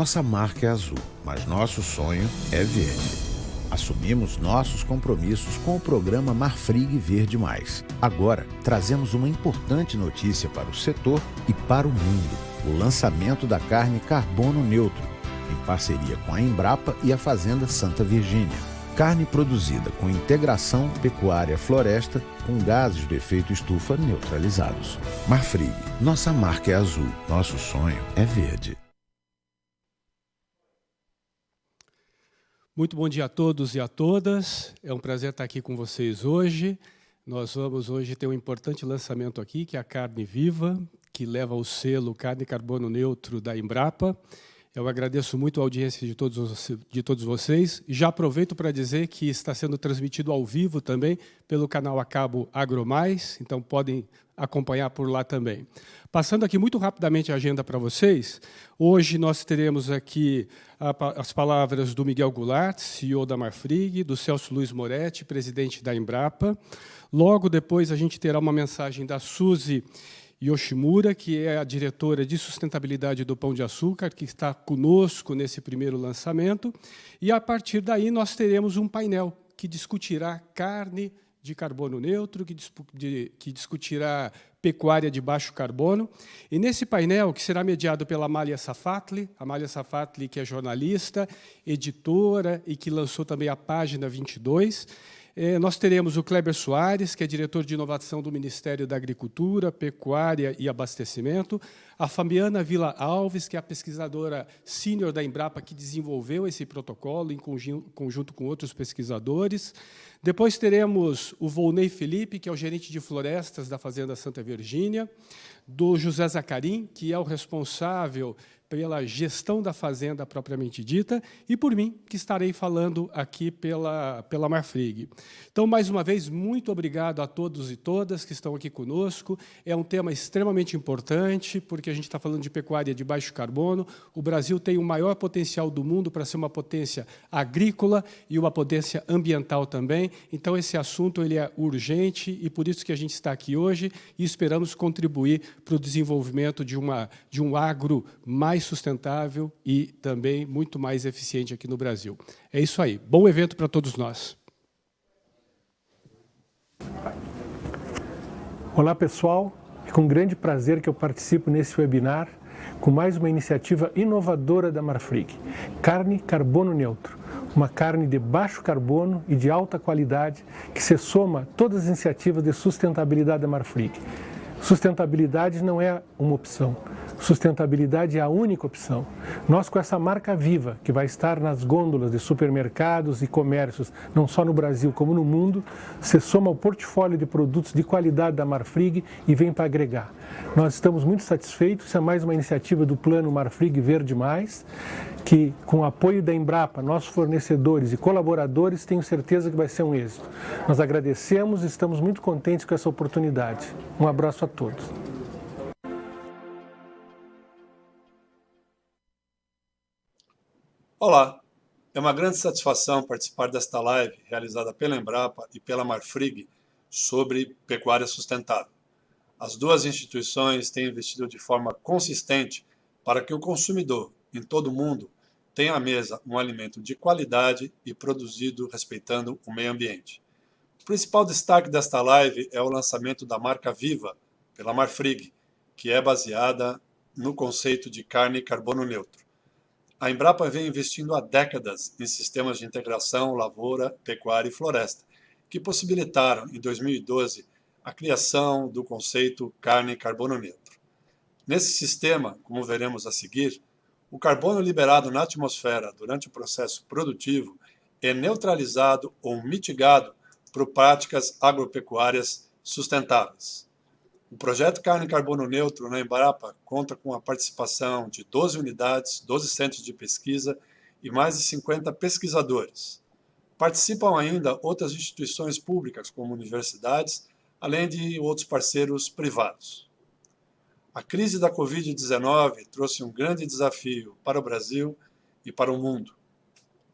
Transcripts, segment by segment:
Nossa marca é azul, mas nosso sonho é verde. Assumimos nossos compromissos com o programa Marfrig Verde Mais. Agora, trazemos uma importante notícia para o setor e para o mundo: o lançamento da carne carbono neutro, em parceria com a Embrapa e a Fazenda Santa Virgínia. Carne produzida com integração pecuária-floresta com gases do efeito estufa neutralizados. Marfrig, nossa marca é azul, nosso sonho é verde. Muito bom dia a todos e a todas. É um prazer estar aqui com vocês hoje. Nós vamos hoje ter um importante lançamento aqui, que é a Carne Viva, que leva o selo Carne Carbono Neutro da Embrapa. Eu agradeço muito a audiência de todos vocês. Já aproveito para dizer que está sendo transmitido ao vivo também pelo canal a cabo AgroMais, então podem acompanhar por lá também. Passando aqui muito rapidamente a agenda para vocês, hoje nós teremos aqui as palavras do Miguel Goulart, CEO da Marfrig, do Celso Luiz Moretti, presidente da Embrapa. Logo depois a gente terá uma mensagem da Suzy Yoshimura, que é a diretora de sustentabilidade do Pão de Açúcar, que está conosco nesse primeiro lançamento. E, a partir daí, nós teremos um painel que discutirá carne de carbono neutro, que discutirá pecuária de baixo carbono. E, nesse painel, que será mediado pela Amália Safatli, que é jornalista, editora e que lançou também a página 22, nós teremos o Kleber Soares, que é diretor de inovação do Ministério da Agricultura, Pecuária e Abastecimento, a Fabiana Vila Alves, que é a pesquisadora sênior da Embrapa, que desenvolveu esse protocolo em conjunto com outros pesquisadores. Depois teremos o Volney Felipe, que é o gerente de florestas da Fazenda Santa Virgínia, do José Zacarim, que é o responsável pela gestão da fazenda propriamente dita, e por mim, que estarei falando aqui pela Marfrig. Então, mais uma vez, muito obrigado a todos e todas que estão aqui conosco. É um tema extremamente importante, porque a gente está falando de pecuária de baixo carbono. O Brasil tem o maior potencial do mundo para ser uma potência agrícola e uma potência ambiental também. Então, esse assunto ele é urgente e por isso que a gente está aqui hoje e esperamos contribuir para o desenvolvimento de um agro mais sustentável e também muito mais eficiente aqui no Brasil. É isso aí. Bom evento para todos nós. Olá, pessoal. É com grande prazer que eu participo nesse webinar com mais uma iniciativa inovadora da Marfrig, Carne Carbono Neutro. Uma carne de baixo carbono e de alta qualidade que se soma a todas as iniciativas de sustentabilidade da Marfrig. Sustentabilidade não é uma opção. Sustentabilidade é a única opção. Nós, com essa marca viva, que vai estar nas gôndolas de supermercados e comércios, não só no Brasil como no mundo, se soma ao portfólio de produtos de qualidade da Marfrig e vem para agregar. Nós estamos muito satisfeitos, isso é mais uma iniciativa do Plano Marfrig Verde Mais, que, com o apoio da Embrapa, nossos fornecedores e colaboradores, tenho certeza que vai ser um êxito. Nós agradecemos e estamos muito contentes com essa oportunidade. Um abraço a todos. Olá, é uma grande satisfação participar desta live realizada pela Embrapa e pela Marfrig sobre pecuária sustentável. As duas instituições têm investido de forma consistente para que o consumidor, em todo o mundo, tenha à mesa um alimento de qualidade e produzido respeitando o meio ambiente. O principal destaque desta live é o lançamento da marca Viva pela Marfrig, que é baseada no conceito de carne carbono neutro. A Embrapa vem investindo há décadas em sistemas de integração lavoura, pecuária e floresta, que possibilitaram, em 2012, a criação do conceito carne carbono neutro. Nesse sistema, como veremos a seguir, o carbono liberado na atmosfera durante o processo produtivo é neutralizado ou mitigado por práticas agropecuárias sustentáveis. O projeto Carne Carbono Neutro na Embrapa conta com a participação de 12 unidades, 12 centros de pesquisa e mais de 50 pesquisadores. Participam ainda outras instituições públicas, como universidades, além de outros parceiros privados. A crise da Covid-19 trouxe um grande desafio para o Brasil e para o mundo.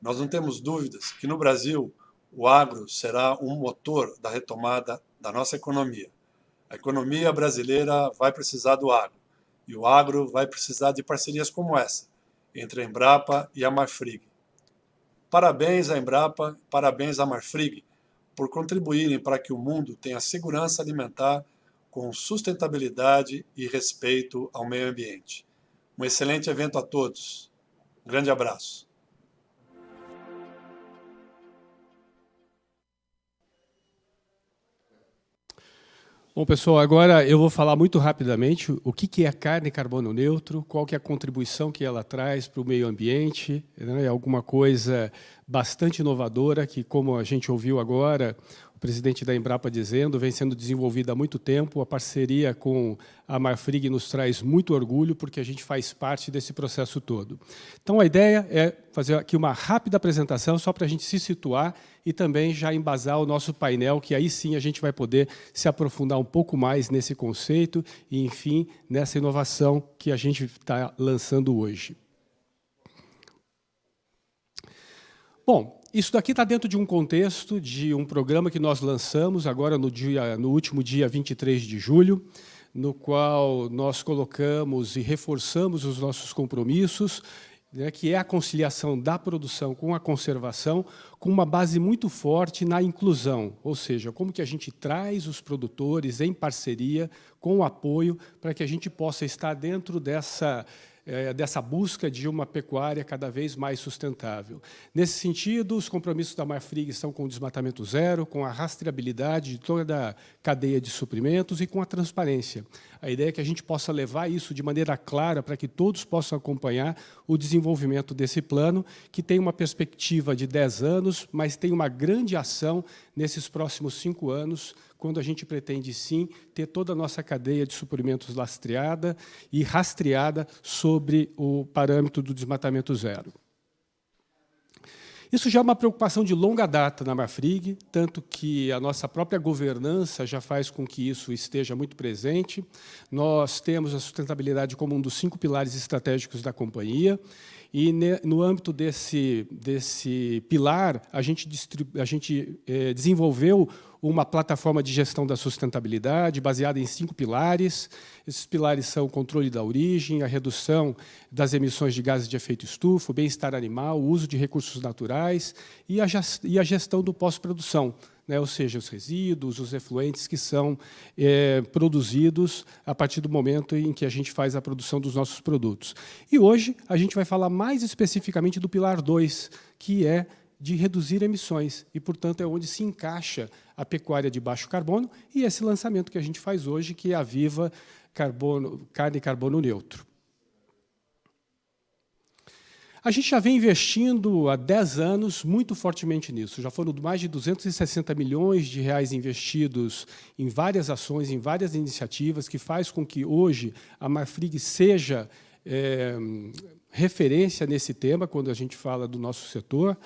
Nós não temos dúvidas que no Brasil o agro será um motor da retomada da nossa economia. A economia brasileira vai precisar do agro, e o agro vai precisar de parcerias como essa, entre a Embrapa e a Marfrig. Parabéns à Embrapa, parabéns à Marfrig, por contribuírem para que o mundo tenha segurança alimentar com sustentabilidade e respeito ao meio ambiente. Um excelente evento a todos. Um grande abraço. Bom, pessoal, agora eu vou falar muito rapidamente o que é a carne carbono neutro, qual que é a contribuição que ela traz para o meio ambiente, né? É alguma coisa bastante inovadora que, como a gente ouviu agora, o presidente da Embrapa dizendo, vem sendo desenvolvida há muito tempo. A parceria com a Marfrig nos traz muito orgulho, porque a gente faz parte desse processo todo. Então, a ideia é fazer aqui uma rápida apresentação, só para a gente se situar e também já embasar o nosso painel, que aí sim a gente vai poder se aprofundar um pouco mais nesse conceito e, enfim, nessa inovação que a gente está lançando hoje. Bom, isso daqui está dentro de um contexto de um programa que nós lançamos agora no último dia 23 de julho, no qual nós colocamos e reforçamos os nossos compromissos, né, que é a conciliação da produção com a conservação, com uma base muito forte na inclusão, ou seja, como que a gente traz os produtores em parceria, com o apoio, para que a gente possa estar dentro dessa busca de uma pecuária cada vez mais sustentável. Nesse sentido, os compromissos da Marfrig são com o desmatamento zero, com a rastreabilidade de toda a cadeia de suprimentos e com a transparência. A ideia é que a gente possa levar isso de maneira clara para que todos possam acompanhar o desenvolvimento desse plano, que tem uma perspectiva de 10 anos, mas tem uma grande ação nesses próximos 5 anos, quando a gente pretende, sim, ter toda a nossa cadeia de suprimentos lastreada e rastreada sobre o parâmetro do desmatamento zero. Isso já é uma preocupação de longa data na Marfrig, tanto que a nossa própria governança já faz com que isso esteja muito presente. Nós temos a sustentabilidade como um dos 5 pilares estratégicos da companhia, e no âmbito desse pilar, a gente desenvolveu uma plataforma de gestão da sustentabilidade baseada em 5 pilares. Esses pilares são o controle da origem, a redução das emissões de gases de efeito estufa, o bem-estar animal, o uso de recursos naturais e a gestão do pós-produção, né, ou seja, os resíduos, os efluentes que são produzidos a partir do momento em que a gente faz a produção dos nossos produtos. E hoje a gente vai falar mais especificamente do pilar 2, que é de reduzir emissões, e, portanto, é onde se encaixa a pecuária de baixo carbono e esse lançamento que a gente faz hoje, que é a Viva Carne Carbono Neutro. A gente já vem investindo há 10 anos muito fortemente nisso. Já foram mais de 260 milhões de reais investidos em várias ações, em várias iniciativas, que faz com que hoje a Marfrig seja referência nesse tema, quando a gente fala do nosso setor.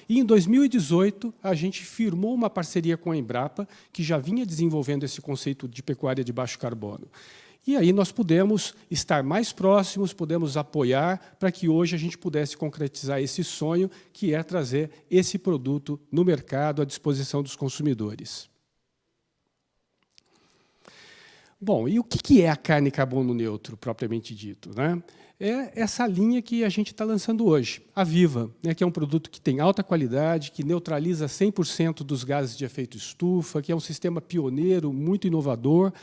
E, em 2018, a gente firmou uma parceria com a Embrapa, que já vinha desenvolvendo esse conceito de pecuária de baixo carbono. E aí nós pudemos estar mais próximos, pudemos apoiar para que hoje a gente pudesse concretizar esse sonho, que é trazer esse produto no mercado à disposição dos consumidores. Bom, e o que é a carne carbono neutro, propriamente dito, né? É essa linha que a gente está lançando hoje, a Viva, né, que é um produto que tem alta qualidade, que neutraliza 100% dos gases de efeito estufa, que é um sistema pioneiro, muito inovador,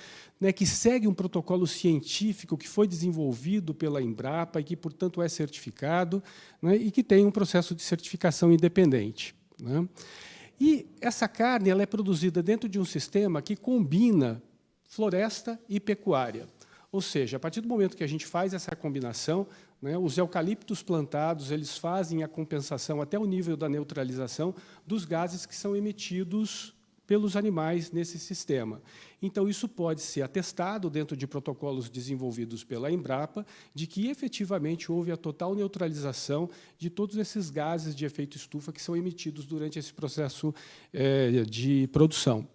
né, que segue um protocolo científico que foi desenvolvido pela Embrapa e que, portanto, é certificado, né, e que tem um processo de certificação independente, né? E essa carne ela é produzida dentro de um sistema que combina floresta e pecuária. Ou seja, a partir do momento que a gente faz essa combinação, né, os eucaliptos plantados eles fazem a compensação até o nível da neutralização dos gases que são emitidos pelos animais nesse sistema. Então, isso pode ser atestado dentro de protocolos desenvolvidos pela Embrapa, de que, efetivamente, houve a total neutralização de todos esses gases de efeito estufa que são emitidos durante esse processo de produção.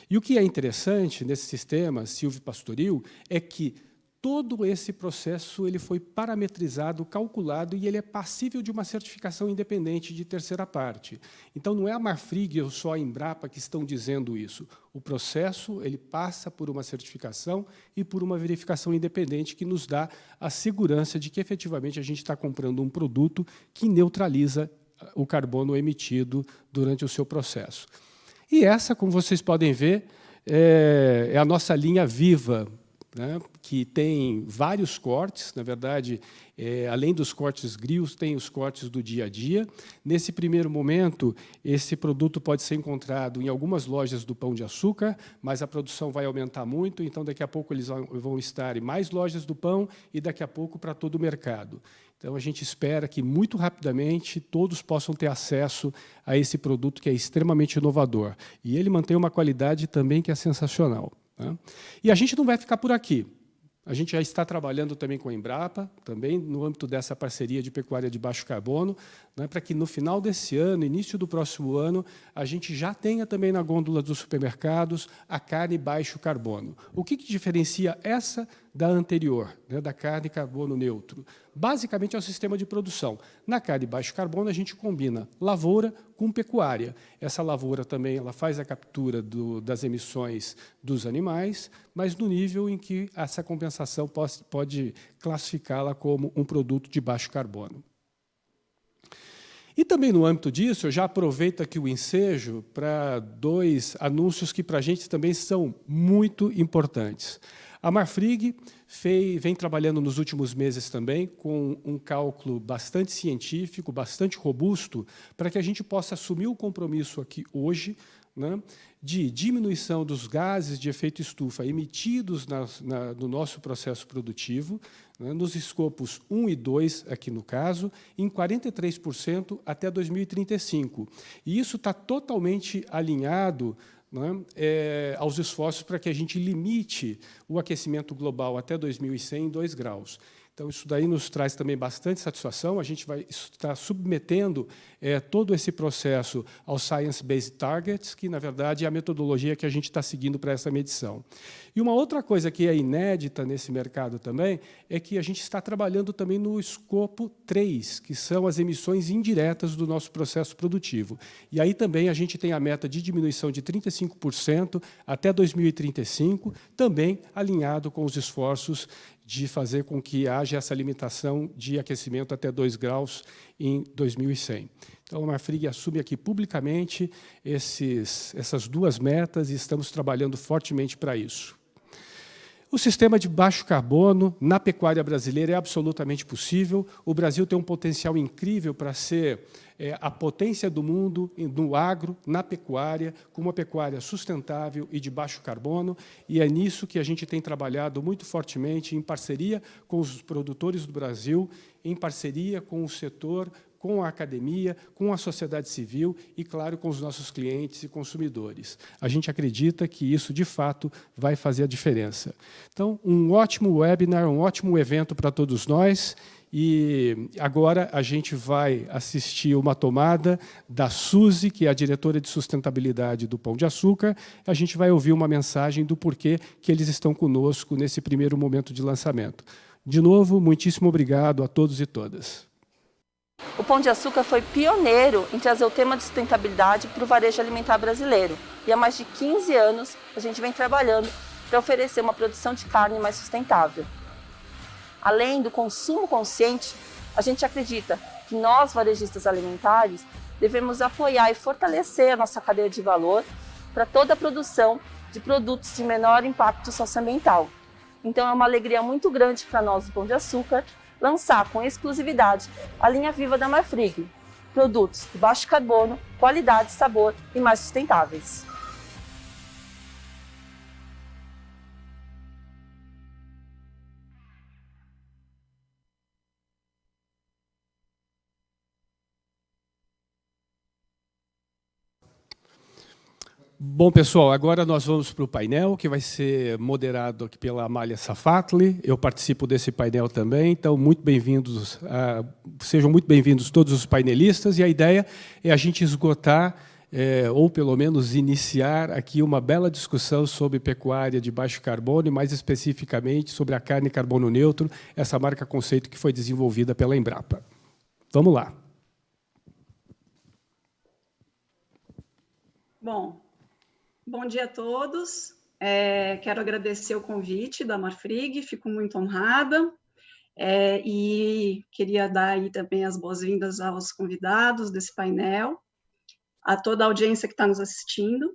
E o que é interessante nesse sistema silvopastoril é que todo esse processo ele foi parametrizado, calculado, e ele é passível de uma certificação independente de terceira parte. Então, não é a Marfrig ou só a Embrapa que estão dizendo isso. O processo ele passa por uma certificação e por uma verificação independente que nos dá a segurança de que, efetivamente, a gente está comprando um produto que neutraliza o carbono emitido durante o seu processo. E essa, como vocês podem ver, é a nossa linha Viva, né, que tem vários cortes, na verdade, além dos cortes grios, tem os cortes do dia a dia. Nesse primeiro momento, esse produto pode ser encontrado em algumas lojas do Pão de Açúcar, mas a produção vai aumentar muito, então daqui a pouco eles vão estar em mais lojas do pão e daqui a pouco para todo o mercado. Então, a gente espera que, muito rapidamente, todos possam ter acesso a esse produto que é extremamente inovador. E ele mantém uma qualidade também que é sensacional. E a gente não vai ficar por aqui. A gente já está trabalhando também com a Embrapa, também no âmbito dessa parceria de pecuária de baixo carbono, né, para que no final desse ano, início do próximo ano, a gente já tenha também na gôndola dos supermercados a carne baixo carbono. O que diferencia essa da anterior, né, da carne carbono neutro? Basicamente é o sistema de produção. Na carne baixo carbono, a gente combina lavoura com pecuária. Essa lavoura também ela faz a captura das emissões dos animais, mas no nível em que essa compensação pode classificá-la como um produto de baixo carbono. E também, no âmbito disso, eu já aproveito aqui o ensejo para dois anúncios que, para a gente, também são muito importantes. A Marfrig vem trabalhando nos últimos meses também com um cálculo bastante científico, bastante robusto, para que a gente possa assumir o compromisso aqui hoje, né, de diminuição dos gases de efeito estufa emitidos no nosso processo produtivo, né, nos escopos 1 e 2, aqui no caso, em 43% até 2035. E isso está totalmente alinhado, né, aos esforços para que a gente limite o aquecimento global até 2100 em 2 graus. Então, isso daí nos traz também bastante satisfação. A gente vai estar submetendo todo esse processo aos Science-Based Targets, que, na verdade, é a metodologia que a gente está seguindo para essa medição. E uma outra coisa que é inédita nesse mercado também é que a gente está trabalhando também no escopo 3, que são as emissões indiretas do nosso processo produtivo. E aí também a gente tem a meta de diminuição de 35% até 2035, também alinhado com os esforços de fazer com que haja essa limitação de aquecimento até 2 graus em 2100. Então, a Marfrig assume aqui publicamente essas duas metas e estamos trabalhando fortemente para isso. O sistema de baixo carbono na pecuária brasileira é absolutamente possível. O Brasil tem um potencial incrível para ser a potência do mundo no agro, na pecuária, com uma pecuária sustentável e de baixo carbono, e é nisso que a gente tem trabalhado muito fortemente, em parceria com os produtores do Brasil, em parceria com o setor, com a academia, com a sociedade civil e, claro, com os nossos clientes e consumidores. A gente acredita que isso, de fato, vai fazer a diferença. Então, um ótimo webinar, um ótimo evento para todos nós. E agora a gente vai assistir uma tomada da Suzy, que é a diretora de sustentabilidade do Pão de Açúcar. A gente vai ouvir uma mensagem do porquê que eles estão conosco nesse primeiro momento de lançamento. De novo, muitíssimo obrigado a todos e todas. O Pão de Açúcar foi pioneiro em trazer o tema de sustentabilidade para o varejo alimentar brasileiro. E há mais de 15 anos a gente vem trabalhando para oferecer uma produção de carne mais sustentável. Além do consumo consciente, a gente acredita que nós, varejistas alimentares, devemos apoiar e fortalecer a nossa cadeia de valor para toda a produção de produtos de menor impacto socioambiental. Então é uma alegria muito grande para nós do Pão de Açúcar lançar com exclusividade a linha Viva da Marfrig, produtos de baixo carbono, qualidade, sabor e mais sustentáveis. Bom, pessoal, agora nós vamos para o painel, que vai ser moderado aqui pela Amália Safatli. Eu participo desse painel também, então muito bem-vindos, sejam muito bem-vindos todos os painelistas, e a ideia é a gente esgotar ou pelo menos iniciar aqui uma bela discussão sobre pecuária de baixo carbono e, mais especificamente, sobre a carne carbono neutro, essa marca-conceito que foi desenvolvida pela Embrapa. Vamos lá. Bom dia a todos. Quero agradecer o convite da Marfrig, fico muito honrada. E queria dar aí também as boas-vindas aos convidados desse painel, a toda a audiência que está nos assistindo,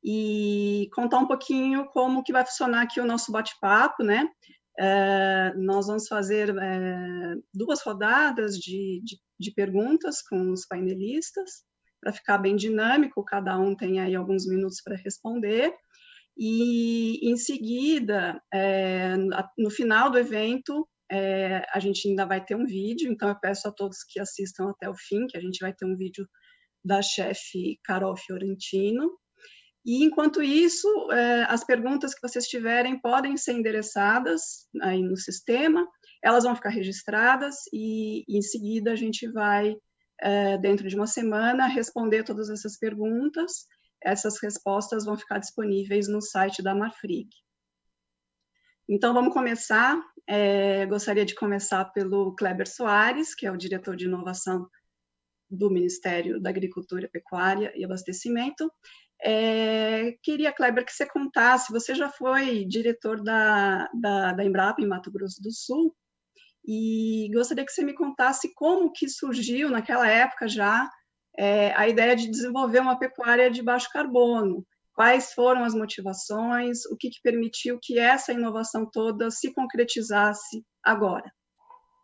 e contar um pouquinho como que vai funcionar aqui o nosso bate-papo, né? Nós vamos fazer 2 rodadas de perguntas com os painelistas, para ficar bem dinâmico, cada um tem aí alguns minutos para responder, e em seguida, no final do evento, a gente ainda vai ter um vídeo, então eu peço a todos que assistam até o fim, que a gente vai ter um vídeo da chefe Carol Fiorentino. E, enquanto isso, as perguntas que vocês tiverem podem ser endereçadas aí no sistema, elas vão ficar registradas e, em seguida, a gente vai, dentro de uma semana, responder todas essas perguntas. Essas respostas vão ficar disponíveis no site da Marfrig. Então, vamos começar. Gostaria de começar pelo Kleber Soares, que é o diretor de inovação do Ministério da Agricultura, Pecuária e Abastecimento. Queria, Kleber, que você contasse, você já foi diretor da Embrapa em Mato Grosso do Sul, e gostaria que você me contasse como que surgiu, naquela época já, a ideia de desenvolver uma pecuária de baixo carbono. Quais foram as motivações, o que permitiu que essa inovação toda se concretizasse agora?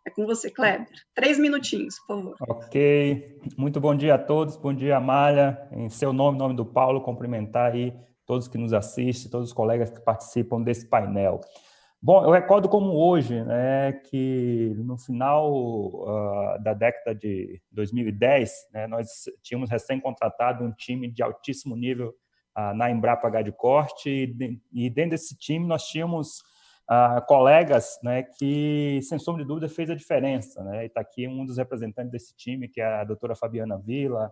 É com você, Kleber. 3 minutinhos, por favor. Ok. Muito bom dia a todos. Bom dia, Amália. Em seu nome, em nome do Paulo, cumprimentar aí todos que nos assistem, todos os colegas que participam desse painel. Bom, eu recordo como hoje, né, que no final da década de 2010, né, nós tínhamos recém-contratado um time de altíssimo nível na Embrapa Gado de Corte, e dentro desse time nós tínhamos colegas, né, que, sem sombra de dúvida, fez a diferença, né? E está aqui um dos representantes desse time, que é a doutora Fabiana Villa,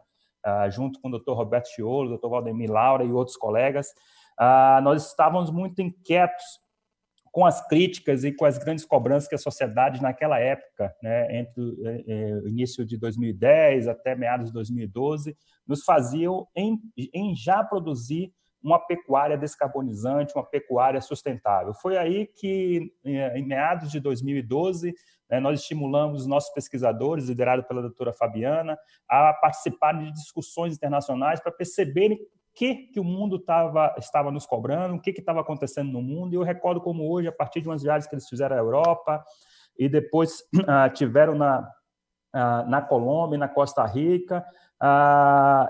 junto com o doutor Roberto Chiolo, o doutor Valdemir Laura e outros colegas. Nós estávamos muito inquietos com as críticas e com as grandes cobranças que a sociedade, naquela época, né, entre o início de 2010 até meados de 2012, nos faziam em já produzir uma pecuária descarbonizante, uma pecuária sustentável. Foi aí que, em meados de 2012, nós estimulamos os nossos pesquisadores, liderados pela doutora Fabiana, a participarem de discussões internacionais para perceberem que o mundo estava nos cobrando, o que estava acontecendo no mundo. E eu recordo como hoje, a partir de umas viagens que eles fizeram à Europa e depois tiveram na Colômbia, na Costa Rica,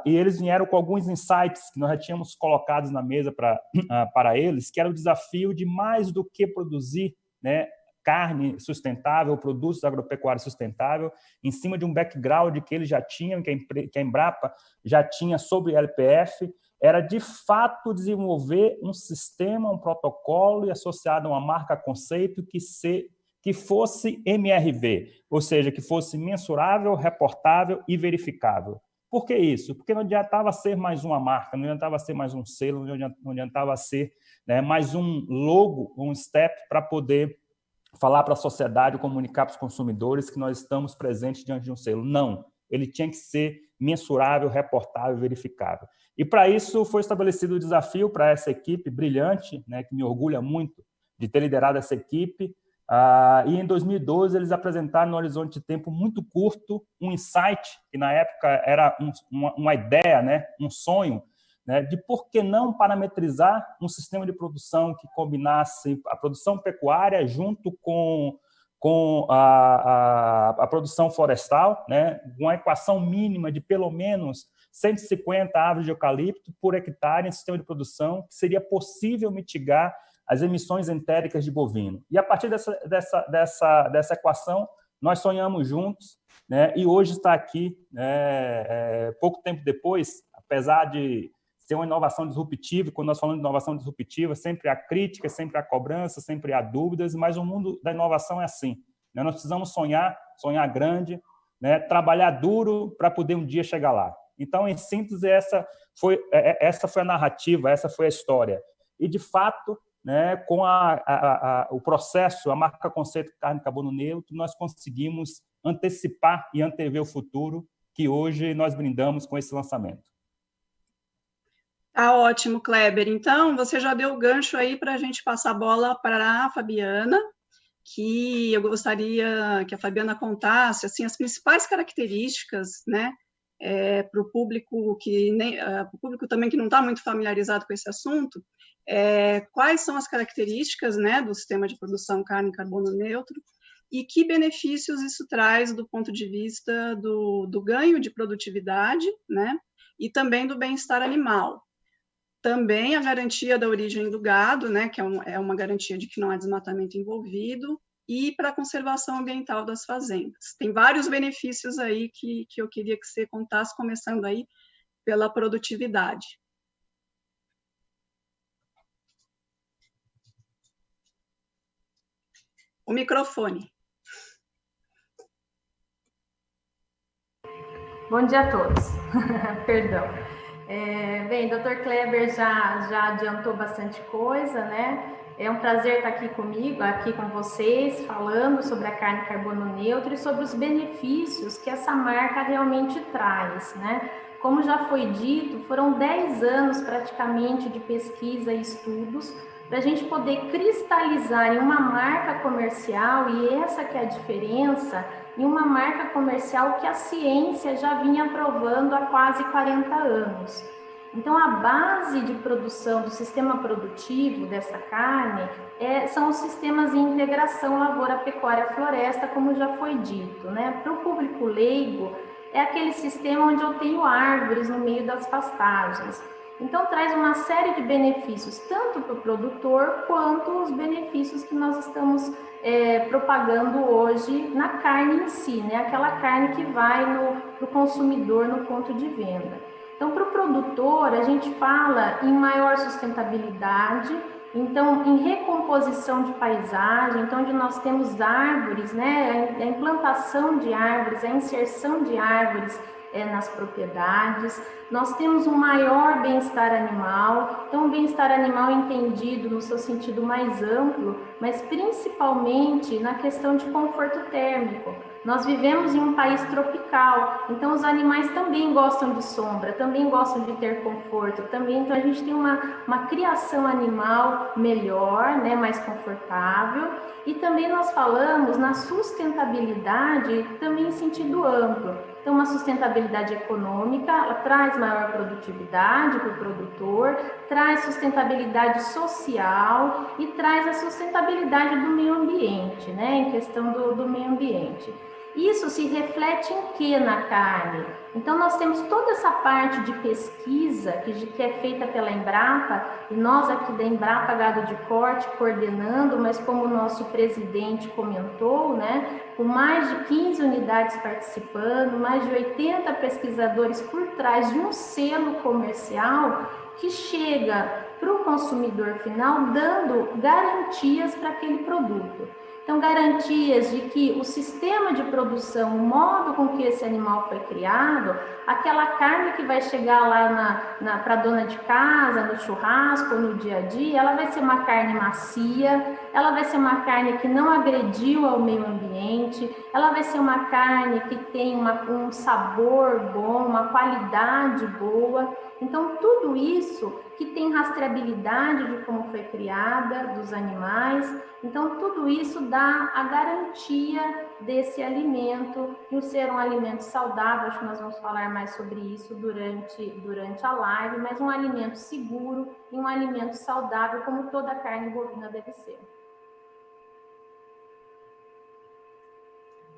e eles vieram com alguns insights que nós já tínhamos colocados na mesa para eles, que era o desafio de, mais do que produzir, né, carne sustentável, produtos agropecuários sustentáveis, em cima de um background que eles já tinham, que a Embrapa já tinha sobre LPF, era de fato desenvolver um sistema, um protocolo e associado a uma marca conceito que fosse MRV, ou seja, que fosse mensurável, reportável e verificável. Por que isso? Porque não adiantava ser mais uma marca, não adiantava ser mais um selo, não adiantava ser, né, mais um logo, um step para poder falar para a sociedade, comunicar para os consumidores que nós estamos presentes diante de um selo. Não, ele tinha que ser mensurável, reportável e verificável. E para isso foi estabelecido o desafio para essa equipe brilhante, né, que me orgulha muito de ter liderado essa equipe. E em 2012 eles apresentaram, no horizonte de tempo muito curto, um insight, que na época era uma ideia, né, um sonho, né, de por que não parametrizar um sistema de produção que combinasse a produção pecuária junto com a produção florestal, né, uma equação mínima de pelo menos 150 árvores de eucalipto por hectare em sistema de produção, que seria possível mitigar as emissões entéricas de bovino. E a partir dessa equação, nós sonhamos juntos, né, e hoje está aqui, pouco tempo depois, apesar de ser uma inovação disruptiva, e quando nós falamos de inovação disruptiva, sempre há crítica, sempre há cobrança, sempre há dúvidas, mas o mundo da inovação é assim, nós precisamos sonhar grande, né, trabalhar duro para poder um dia chegar lá. Então, em síntese, essa foi a narrativa, essa foi a história. E, de fato, né, com o processo, a marca conceito carne carbono neutro, nós conseguimos antecipar e antever o futuro que hoje nós brindamos com esse lançamento. Tá ótimo, Kleber. Então, você já deu o gancho aí para a gente passar a bola para a Fabiana, que eu gostaria que a Fabiana contasse assim, as principais características, né, para o público também que não está muito familiarizado com esse assunto, quais são as características, né, do sistema de produção carne carbono neutro e que benefícios isso traz do ponto de vista do ganho de produtividade, né, e também do bem-estar animal. Também a garantia da origem do gado, né, que é uma garantia de que não há desmatamento envolvido, e para a conservação ambiental das fazendas. Tem vários benefícios aí que eu queria que você contasse, começando aí pela produtividade. O microfone. Bom dia a todos. Perdão. Bem, Dr. Kleber já adiantou bastante coisa, né? É um prazer estar aqui com vocês, falando sobre a carne carbono neutro e sobre os benefícios que essa marca realmente traz, né? Como já foi dito, foram 10 anos praticamente de pesquisa e estudos para a gente poder cristalizar em uma marca comercial, e essa que é a diferença, em uma marca comercial que a ciência já vinha provando há quase 40 anos. Então, a base de produção do sistema produtivo dessa carne são os sistemas de integração lavoura-pecuária-floresta, como já foi dito, né? Para o público leigo, é aquele sistema onde eu tenho árvores no meio das pastagens. Então, traz uma série de benefícios, tanto para o produtor, quanto os benefícios que nós estamos propagando hoje na carne em si, né? Aquela carne que vai para o consumidor no ponto de venda. Então, para o produtor, a gente fala em maior sustentabilidade, então, em recomposição de paisagem, então, onde nós temos árvores, né? A implantação de árvores, a inserção de árvores nas propriedades. Nós temos um maior bem-estar animal, então o bem-estar animal entendido no seu sentido mais amplo, mas principalmente na questão de conforto térmico. Nós vivemos em um país tropical, então os animais também gostam de sombra, também gostam de ter conforto, também, então a gente tem uma criação animal melhor, né, mais confortável, e também nós falamos na sustentabilidade também em sentido amplo. Então, uma sustentabilidade econômica, ela traz maior produtividade para o produtor, traz sustentabilidade social e traz a sustentabilidade do meio ambiente, né, em questão do meio ambiente. Isso se reflete em que na carne? Então, nós temos toda essa parte de pesquisa que é feita pela Embrapa, e nós aqui da Embrapa Gado de Corte coordenando, mas como o nosso presidente comentou, né, com mais de 15 unidades participando, mais de 80 pesquisadores por trás de um selo comercial que chega para o consumidor final dando garantias para aquele produto. Então, garantias de que o sistema de produção, o modo com que esse animal foi criado, aquela carne que vai chegar lá para a dona de casa, no churrasco, no dia a dia, ela vai ser uma carne macia, ela vai ser uma carne que não agrediu ao meio ambiente, ela vai ser uma carne que tem um sabor bom, uma qualidade boa. Então, tudo isso que tem rastreabilidade de como foi criada, dos animais, então tudo isso dá a garantia desse alimento, por ser um alimento saudável. Acho que nós vamos falar mais sobre isso durante a live, mas um alimento seguro e um alimento saudável, como toda carne bovina deve ser.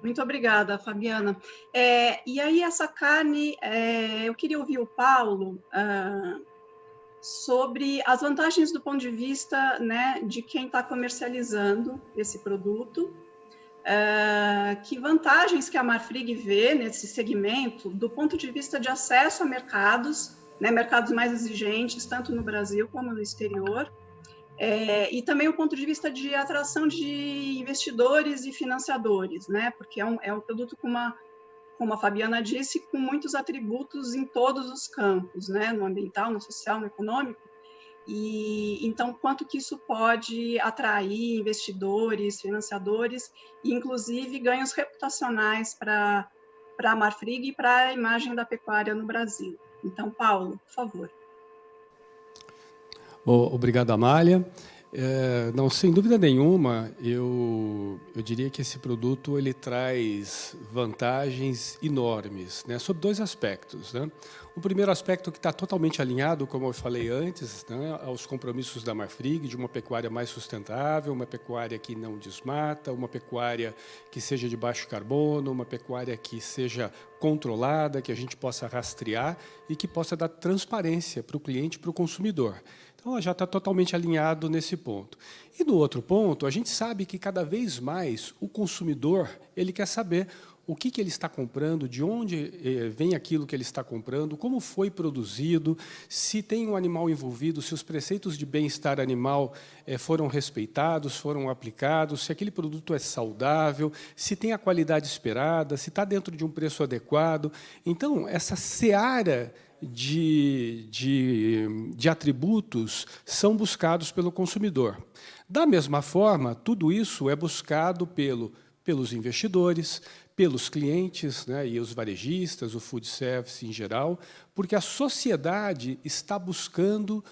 Muito obrigada, Fabiana. E aí, essa carne, eu queria ouvir o Paulo sobre as vantagens do ponto de vista, né, de quem está comercializando esse produto. Que vantagens que a Marfrig vê nesse segmento do ponto de vista de acesso a mercados, né, mercados mais exigentes, tanto no Brasil como no exterior, e também o ponto de vista de atração de investidores e financiadores, né, porque é um produto com como a Fabiana disse, com muitos atributos em todos os campos, né? No ambiental, no social, no econômico. E então, quanto que isso pode atrair investidores, financiadores e, inclusive, ganhos reputacionais para a Marfrig e para a imagem da pecuária no Brasil. Então, Paulo, por favor. Obrigado, Amália. Não, sem dúvida nenhuma, eu diria que esse produto ele traz vantagens enormes, né, sobre dois aspectos, né? O primeiro aspecto que está totalmente alinhado, como eu falei antes, né, aos compromissos da Marfrig, de uma pecuária mais sustentável, uma pecuária que não desmata, uma pecuária que seja de baixo carbono, uma pecuária que seja controlada, que a gente possa rastrear e que possa dar transparência para o cliente, para o consumidor. Então, já está totalmente alinhado nesse ponto. E no outro ponto, a gente sabe que cada vez mais o consumidor ele quer saber o que ele está comprando, de onde vem aquilo que ele está comprando, como foi produzido, se tem um animal envolvido, se os preceitos de bem-estar animal foram respeitados, foram aplicados, se aquele produto é saudável, se tem a qualidade esperada, se está dentro de um preço adequado. Então, essa seara de atributos são buscados pelo consumidor. Da mesma forma, tudo isso é buscado pelos investidores, pelos clientes, né, e os varejistas, o food service em geral, porque a sociedade está buscando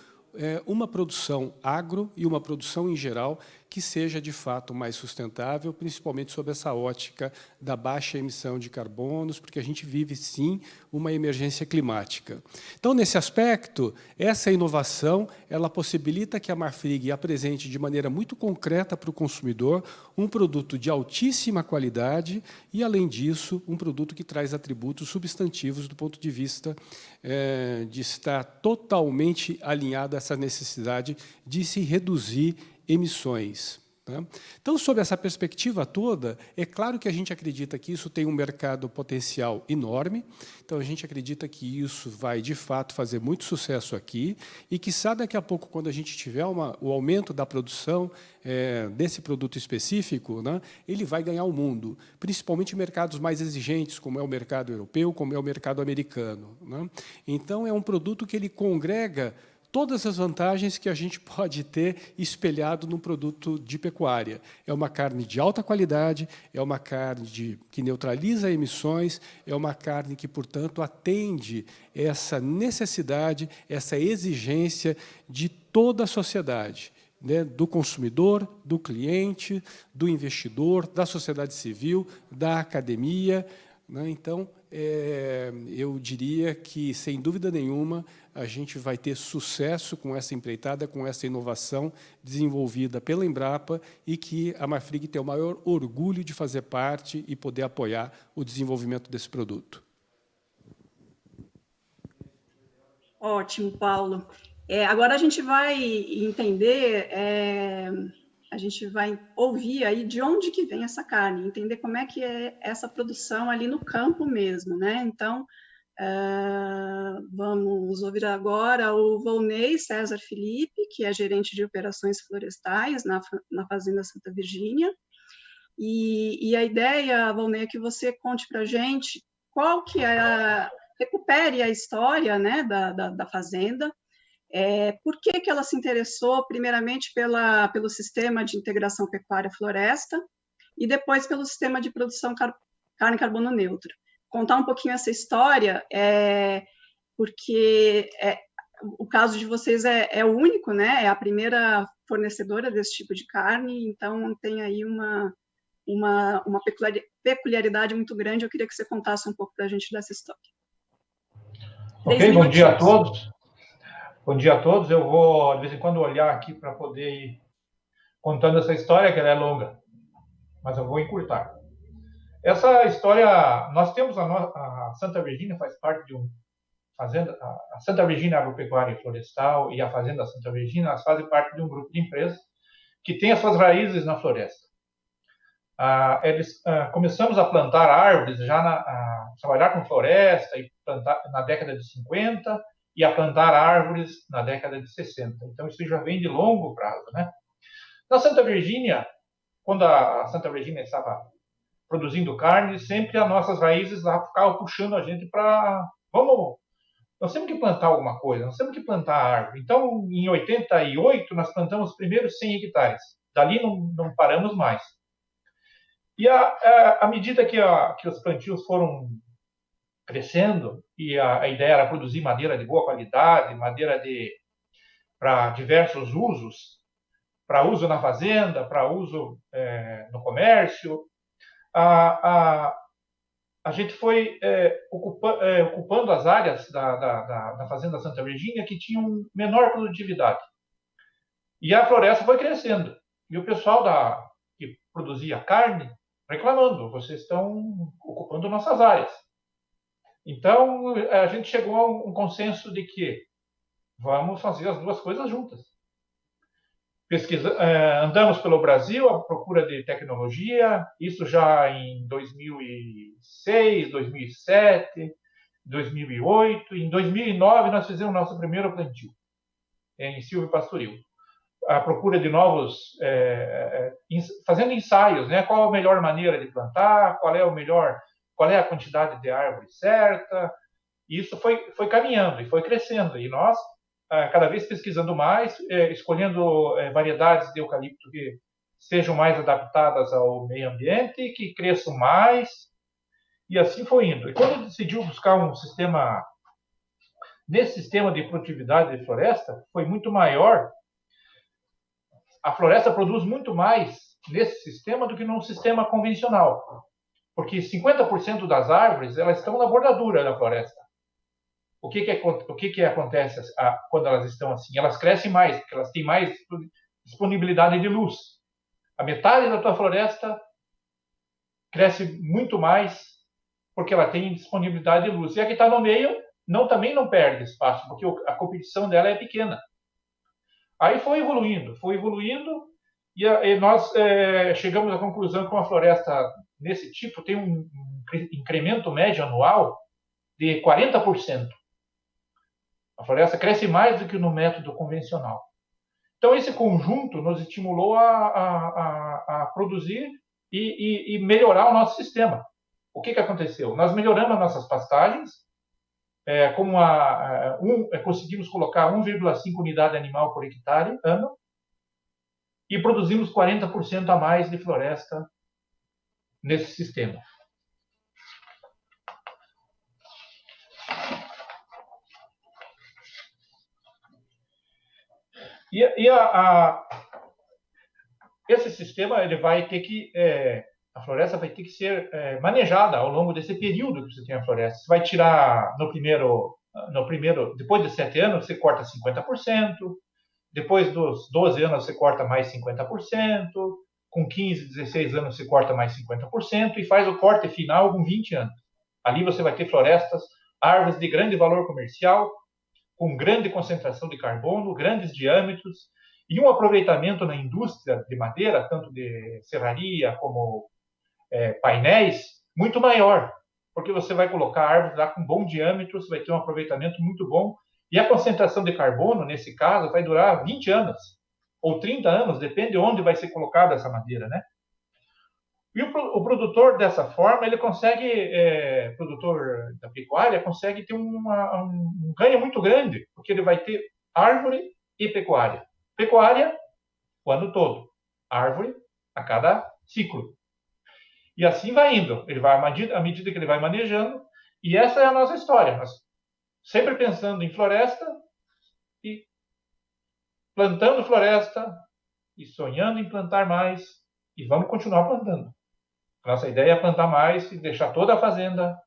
uma produção agro e uma produção em geral que seja, de fato, mais sustentável, principalmente sob essa ótica da baixa emissão de carbonos, porque a gente vive, sim, uma emergência climática. Então, nesse aspecto, essa inovação ela possibilita que a Marfrig apresente de maneira muito concreta para o consumidor um produto de altíssima qualidade e, além disso, um produto que traz atributos substantivos do ponto de vista de estar totalmente alinhado a essa necessidade de se reduzir emissões. Tá? Então, sob essa perspectiva toda, é claro que a gente acredita que isso tem um mercado potencial enorme, então a gente acredita que isso vai, de fato, fazer muito sucesso aqui e que, daqui a pouco, quando a gente tiver o aumento da produção desse produto específico, né, ele vai ganhar o mundo, principalmente em mercados mais exigentes, como é o mercado europeu, como é o mercado americano. Né? Então, é um produto que ele congrega todas as vantagens que a gente pode ter espelhado num produto de pecuária. É uma carne de alta qualidade, é uma carne que neutraliza emissões, é uma carne que, portanto, atende essa necessidade, essa exigência de toda a sociedade, né, do consumidor, do cliente, do investidor, da sociedade civil, da academia. Né? Então, eu diria que, sem dúvida nenhuma, a gente vai ter sucesso com essa empreitada, com essa inovação desenvolvida pela Embrapa e que a Marfrig tem o maior orgulho de fazer parte e poder apoiar o desenvolvimento desse produto. Ótimo, Paulo. Agora a gente vai entender, a gente vai ouvir aí de onde que vem essa carne, entender como é que é essa produção ali no campo mesmo, né? Então, vamos ouvir agora o Volney César Felipe, que é gerente de operações florestais na Fazenda Santa Virgínia. E a ideia, Volney, é que você conte para a gente qual que recupere a história, né, da fazenda, por que ela se interessou, primeiramente, pelo sistema de integração pecuária-floresta e depois pelo sistema de produção carne carbono neutro. Contar um pouquinho essa história, porque o caso de vocês é único, né? É a primeira fornecedora desse tipo de carne, então tem aí uma peculiaridade muito grande. Eu queria que você contasse um pouco para a gente dessa história. Ok, bom dia a todos. Bom dia a todos. Eu vou, de vez em quando, olhar aqui para poder ir contando essa história, que ela é longa, mas eu vou encurtar. Essa história, nós temos a Santa Virgínia, faz parte de fazenda, a Santa Virgínia Agropecuária e Florestal e a Fazenda Santa Virgínia, elas fazem parte de um grupo de empresas que tem as suas raízes na floresta. Começamos a plantar árvores, trabalhar com floresta e plantar na década de 50 e a plantar árvores na década de 60. Então, isso já vem de longo prazo, né? Na Santa Virgínia, quando a Santa Virgínia estava produzindo carne, sempre as nossas raízes lá ficavam puxando a gente para... Nós temos que plantar alguma coisa, nós temos que plantar árvore. Então, em 88, nós plantamos os primeiros 100 hectares. Dali não paramos mais. E à medida que os plantios foram crescendo, e a ideia era produzir madeira de boa qualidade, madeira para diversos usos, para uso na fazenda, para uso no comércio, a gente foi ocupando as áreas da Fazenda Santa Virgínia que tinham menor produtividade. E a floresta foi crescendo. E o pessoal que produzia carne reclamando, vocês estão ocupando nossas áreas. Então, a gente chegou a um consenso de que vamos fazer as duas coisas juntas. Andamos pelo Brasil à procura de tecnologia, isso já em 2006, 2007, 2008. Em 2009, nós fizemos nosso primeiro plantio, em Silvio Pastoril. À procura de novos... fazendo ensaios, né? Qual a melhor maneira de plantar, qual é a quantidade de árvore certa. E isso foi caminhando e foi crescendo. E nós, cada vez pesquisando mais, escolhendo variedades de eucalipto que sejam mais adaptadas ao meio ambiente, que cresçam mais, e assim foi indo. E quando decidiu buscar um sistema, nesse sistema de produtividade de floresta, foi muito maior. A floresta produz muito mais nesse sistema do que num sistema convencional, porque 50% das árvores elas estão na bordadura da floresta. O que acontece quando elas estão assim? Elas crescem mais, porque elas têm mais disponibilidade de luz. A metade da tua floresta cresce muito mais porque ela tem disponibilidade de luz. E a que está no meio também não perde espaço, porque a competição dela é pequena. Aí foi evoluindo, e nós chegamos à conclusão que uma floresta desse tipo tem um incremento médio anual de 40%. A floresta cresce mais do que no método convencional. Então, esse conjunto nos estimulou a produzir e melhorar o nosso sistema. O que aconteceu? Nós melhoramos as nossas pastagens, conseguimos colocar 1,5 unidade animal por hectare ano e produzimos 40% a mais de floresta nesse sistema. Esse sistema ele vai ter que a floresta vai ter que ser manejada ao longo desse período que você tem a floresta. Você vai tirar no primeiro, depois de 7 anos você corta 50%, depois dos 12 anos você corta mais 50%, com 15, 16 anos você corta mais 50% e faz o corte final com 20 anos. Ali você vai ter florestas, árvores de grande valor comercial, com grande concentração de carbono, grandes diâmetros, e um aproveitamento na indústria de madeira, tanto de serraria como painéis, muito maior, porque você vai colocar árvores lá com bom diâmetro, você vai ter um aproveitamento muito bom, e a concentração de carbono, nesse caso, vai durar 20 anos, ou 30 anos, depende de onde vai ser colocada essa madeira, né? E o produtor, dessa forma, ele consegue, produtor da pecuária, consegue ter um ganho muito grande, porque ele vai ter árvore e pecuária. Pecuária, o ano todo. Árvore, a cada ciclo. E assim vai indo. Ele vai, à medida que ele vai manejando, e essa é a nossa história. Nós sempre pensando em floresta, e plantando floresta, e sonhando em plantar mais, e vamos continuar plantando. Nossa ideia é plantar mais e deixar toda a fazenda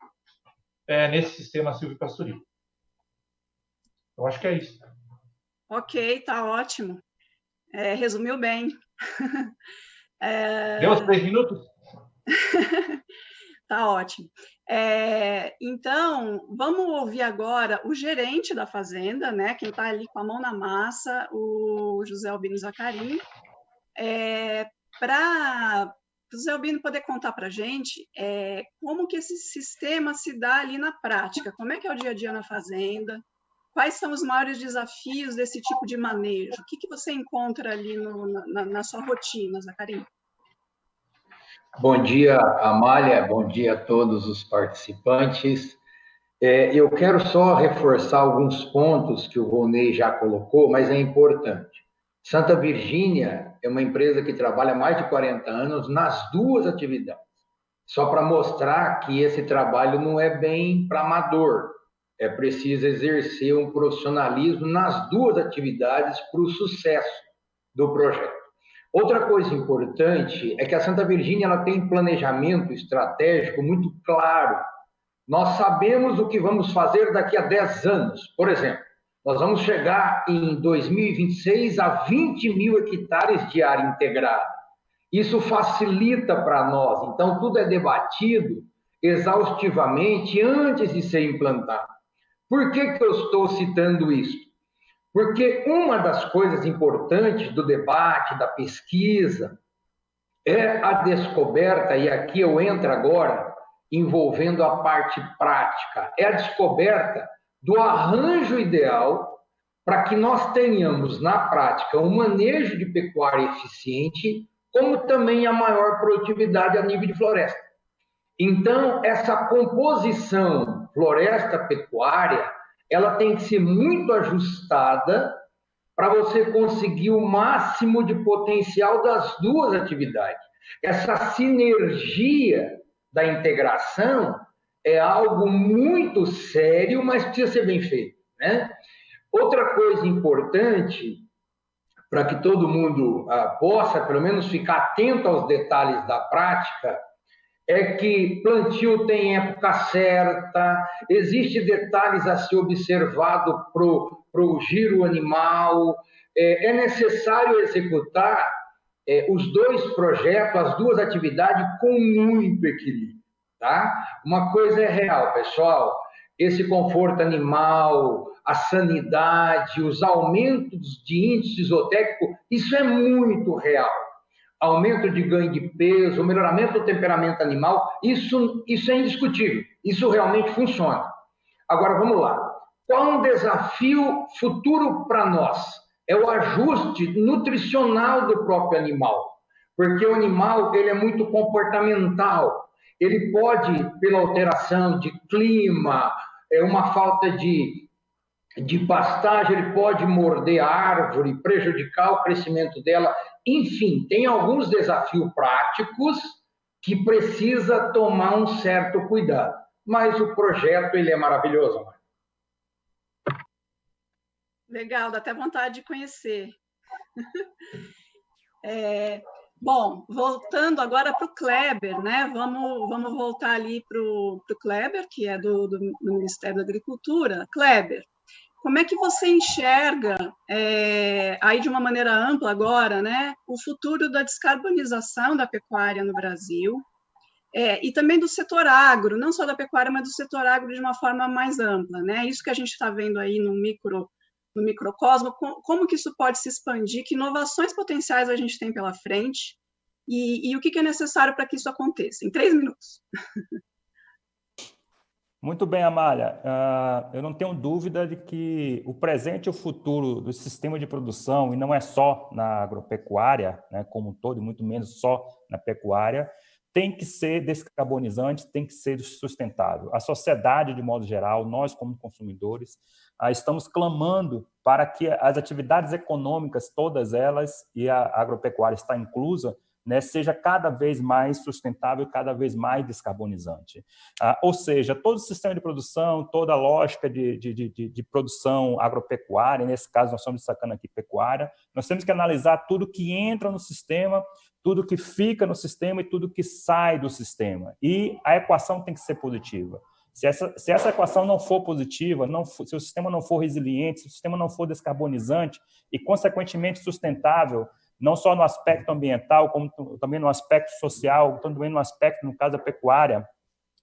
nesse sistema silvopastoril. Eu acho que é isso. Ok, tá ótimo. Resumiu bem. Deu os 3 minutos? Tá ótimo. Então, vamos ouvir agora o gerente da fazenda, né? Quem está ali com a mão na massa, o José Albino Zacarim, para José Albino poder contar para a gente como que esse sistema se dá ali na prática, como é que é o dia a dia na fazenda, quais são os maiores desafios desse tipo de manejo, o que você encontra ali na sua rotina, Zacarim? Bom dia, Amália, bom dia a todos os participantes. Eu quero só reforçar alguns pontos que o Volney já colocou, mas é importante. Santa Virgínia é uma empresa que trabalha há mais de 40 anos nas duas atividades, só para mostrar que esse trabalho não é bem para amador, é preciso exercer um profissionalismo nas duas atividades para o sucesso do projeto. Outra coisa importante é que a Santa Virgínia ela tem planejamento estratégico muito claro. Nós sabemos o que vamos fazer daqui a 10 anos. Por exemplo, nós vamos chegar em 2026 a 20 mil hectares de área integrada. Isso facilita para nós. Então, tudo é debatido exaustivamente antes de ser implantado. Por que eu estou citando isso? Porque uma das coisas importantes do debate, da pesquisa, é a descoberta, e aqui eu entro agora envolvendo a parte prática, é a descoberta do arranjo ideal para que nós tenhamos, na prática, um manejo de pecuária eficiente, como também a maior produtividade a nível de floresta. Então, essa composição floresta-pecuária, ela tem que ser muito ajustada para você conseguir o máximo de potencial das duas atividades. Essa sinergia da integração é algo muito sério, mas precisa ser bem feito, né? Outra coisa importante, para que todo mundo possa, pelo menos, ficar atento aos detalhes da prática, é que plantio tem época certa, existem detalhes a ser observado para o giro animal, é necessário executar os dois projetos, as duas atividades com muito equilíbrio, tá? Uma coisa é real, pessoal, esse conforto animal, a sanidade, os aumentos de índice zootécnico, isso é muito real. Aumento de ganho de peso, melhoramento do temperamento animal, isso é indiscutível, isso realmente funciona. Agora, vamos lá. Qual é um desafio futuro para nós? É o ajuste nutricional do próprio animal, porque o animal ele é muito comportamental, ele pode, pela alteração de clima, uma falta de pastagem, ele pode morder a árvore, prejudicar o crescimento dela. Enfim, tem alguns desafios práticos que precisa tomar um certo cuidado. Mas o projeto, ele é maravilhoso. Legal, dá até vontade de conhecer. Bom, voltando agora para o Kleber, né? Vamos voltar ali para o Kleber, que é do Ministério da Agricultura. Kleber, como é que você enxerga, aí de uma maneira ampla agora, né, o futuro da descarbonização da pecuária no Brasil, e também do setor agro, não só da pecuária, mas do setor agro de uma forma mais ampla, né? Isso que a gente está vendo aí no microcosmo, como que isso pode se expandir, que inovações potenciais a gente tem pela frente, e o que é necessário para que isso aconteça? Em 3 minutos. Muito bem, Amália. Eu não tenho dúvida de que o presente e o futuro do sistema de produção, e não é só na agropecuária, né, como um todo, e muito menos só na pecuária, tem que ser descarbonizante, tem que ser sustentável. A sociedade, de modo geral, nós como consumidores, estamos clamando para que as atividades econômicas, todas elas, e a agropecuária está inclusa, né, seja cada vez mais sustentável, cada vez mais descarbonizante. Ou seja, todo o sistema de produção, toda a lógica de produção agropecuária, nesse caso nós estamos destacando aqui pecuária, nós temos que analisar tudo que entra no sistema, tudo que fica no sistema e tudo que sai do sistema. E a equação tem que ser positiva. Se essa equação não for positiva, se o sistema não for resiliente, se o sistema não for descarbonizante e, consequentemente, sustentável, não só no aspecto ambiental, como também no aspecto social, também no aspecto, no caso da pecuária,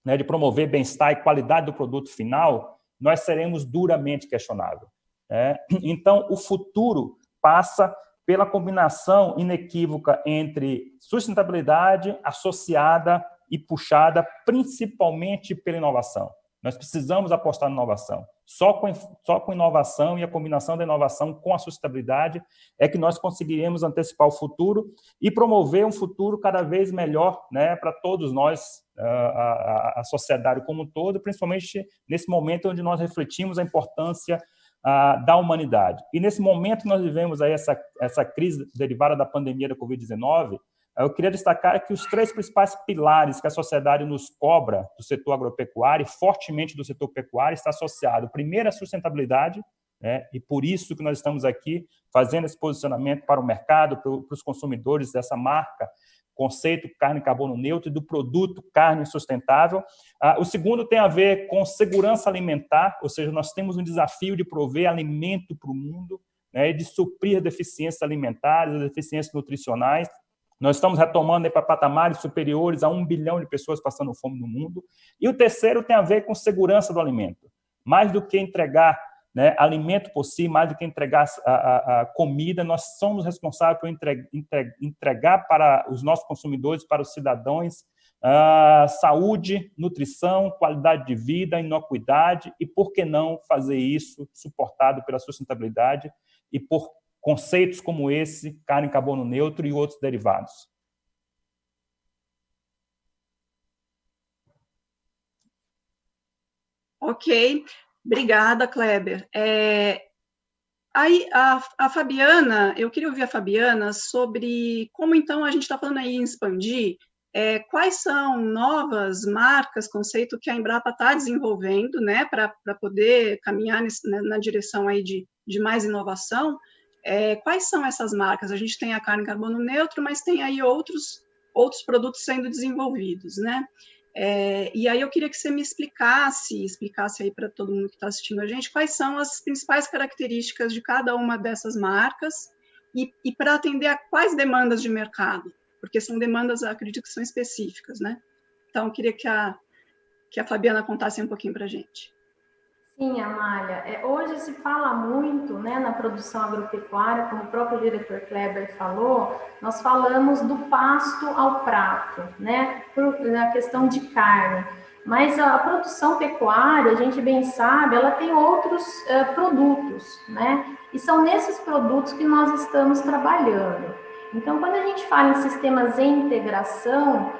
né, de promover bem-estar e qualidade do produto final, nós seremos duramente questionáveis. Né? Então, o futuro passa pela combinação inequívoca entre sustentabilidade associada e puxada principalmente pela inovação. Nós precisamos apostar na inovação. Só com inovação e a combinação da inovação com a sustentabilidade é que nós conseguiremos antecipar o futuro e promover um futuro cada vez melhor, né, para todos nós, a sociedade como um todo, principalmente nesse momento onde nós refletimos a importância da humanidade. E nesse momento que nós vivemos aí essa crise derivada da pandemia da Covid-19, eu queria destacar que os 3 principais pilares que a sociedade nos cobra do setor agropecuário, e fortemente do setor pecuário, está associado, primeiro, à sustentabilidade, né, e por isso que nós estamos aqui fazendo esse posicionamento para o mercado, para os consumidores dessa marca, conceito carne carbono neutro e do produto carne sustentável. O segundo tem a ver com segurança alimentar, ou seja, nós temos um desafio de prover alimento para o mundo, né, e de suprir deficiências alimentares, deficiências nutricionais. Nós estamos retomando para patamares superiores a 1 bilhão de pessoas passando fome no mundo. E o terceiro tem a ver com segurança do alimento. Mais do que entregar, né, alimento por si, mais do que entregar a comida, nós somos responsáveis por entregar para os nossos consumidores, para os cidadãos, saúde, nutrição, qualidade de vida, inocuidade e, por que não, fazer isso suportado pela sustentabilidade e por conceitos como esse, carne carbono neutro e outros derivados. Ok, obrigada, Kleber. Aí, a Fabiana, eu queria ouvir a Fabiana sobre como, então, a gente está falando aí em expandir, quais são novas marcas, conceito que a Embrapa está desenvolvendo, né, para poder caminhar na direção aí de mais inovação. Quais são essas marcas? A gente tem a carne carbono neutro, mas tem aí outros produtos sendo desenvolvidos, né? E aí eu queria que você me explicasse aí para todo mundo que está assistindo a gente, quais são as principais características de cada uma dessas marcas e para atender a quais demandas de mercado, porque são demandas, acredito que são específicas, né? Então, eu queria que a Fabiana contasse um pouquinho para a gente. Sim, Amália. Hoje se fala muito, né, na produção agropecuária, como o próprio diretor Kleber falou, nós falamos do pasto ao prato, né, na questão de carne. Mas a produção pecuária, a gente bem sabe, ela tem outros produtos, né, e são nesses produtos que nós estamos trabalhando. Então, quando a gente fala em sistemas em integração,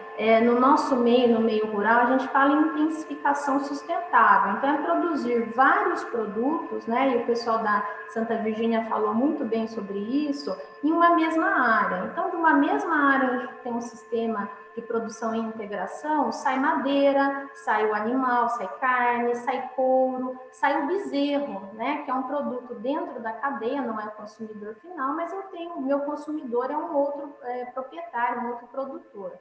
no nosso meio, no meio rural, a gente fala em intensificação sustentável. Então, é produzir vários produtos, né? E o pessoal da Santa Virgínia falou muito bem sobre isso, em uma mesma área. Então, de uma mesma área onde tem um sistema de produção em integração, sai madeira, sai o animal, sai carne, sai couro, sai o bezerro, né? Que é um produto dentro da cadeia, não é o consumidor final, mas o meu consumidor é um outro proprietário, um outro produtor.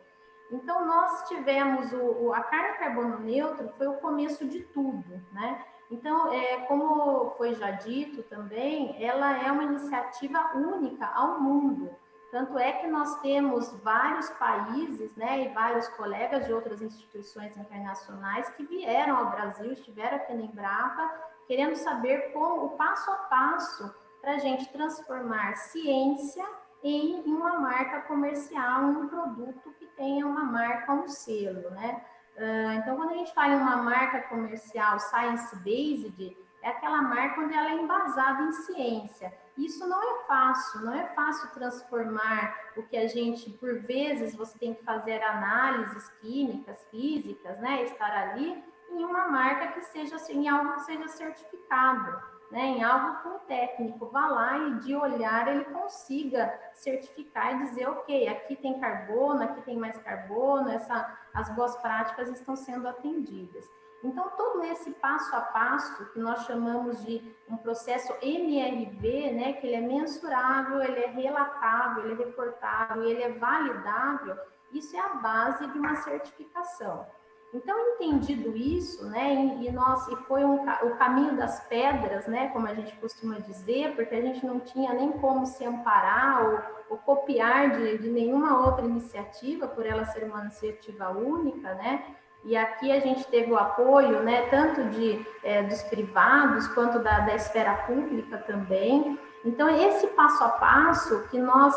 Então, nós tivemos a carne carbono neutro, foi o começo de tudo, né? Então, como foi já dito também, ela é uma iniciativa única ao mundo. Tanto é que nós temos vários países, né, e vários colegas de outras instituições internacionais que vieram ao Brasil, estiveram aqui na Embrapa, querendo saber como o passo a passo para a gente transformar ciência em uma marca comercial, um produto que tenha uma marca, um selo, né? Então, quando a gente fala em uma marca comercial science-based, é aquela marca onde ela é embasada em ciência. Isso não é fácil transformar o que a gente, por vezes, você tem que fazer análises químicas, físicas, né? Estar ali em uma marca que seja, em algo que seja certificado, né? Em algo que um técnico vá lá e de olhar ele consiga certificar e dizer, ok, aqui tem carbono, aqui tem mais carbono, as boas práticas estão sendo atendidas. Então, todo esse passo a passo, que nós chamamos de um processo MRV, né, que ele é mensurável, ele é relatável, ele é reportável, ele é validável, isso é a base de uma certificação. Então, entendido isso, né, e foi o caminho das pedras, né, como a gente costuma dizer, porque a gente não tinha nem como se amparar ou copiar de nenhuma outra iniciativa, por ela ser uma iniciativa única, né, e aqui a gente teve o apoio, né, tanto dos privados quanto da esfera pública também. Então, esse passo a passo que nós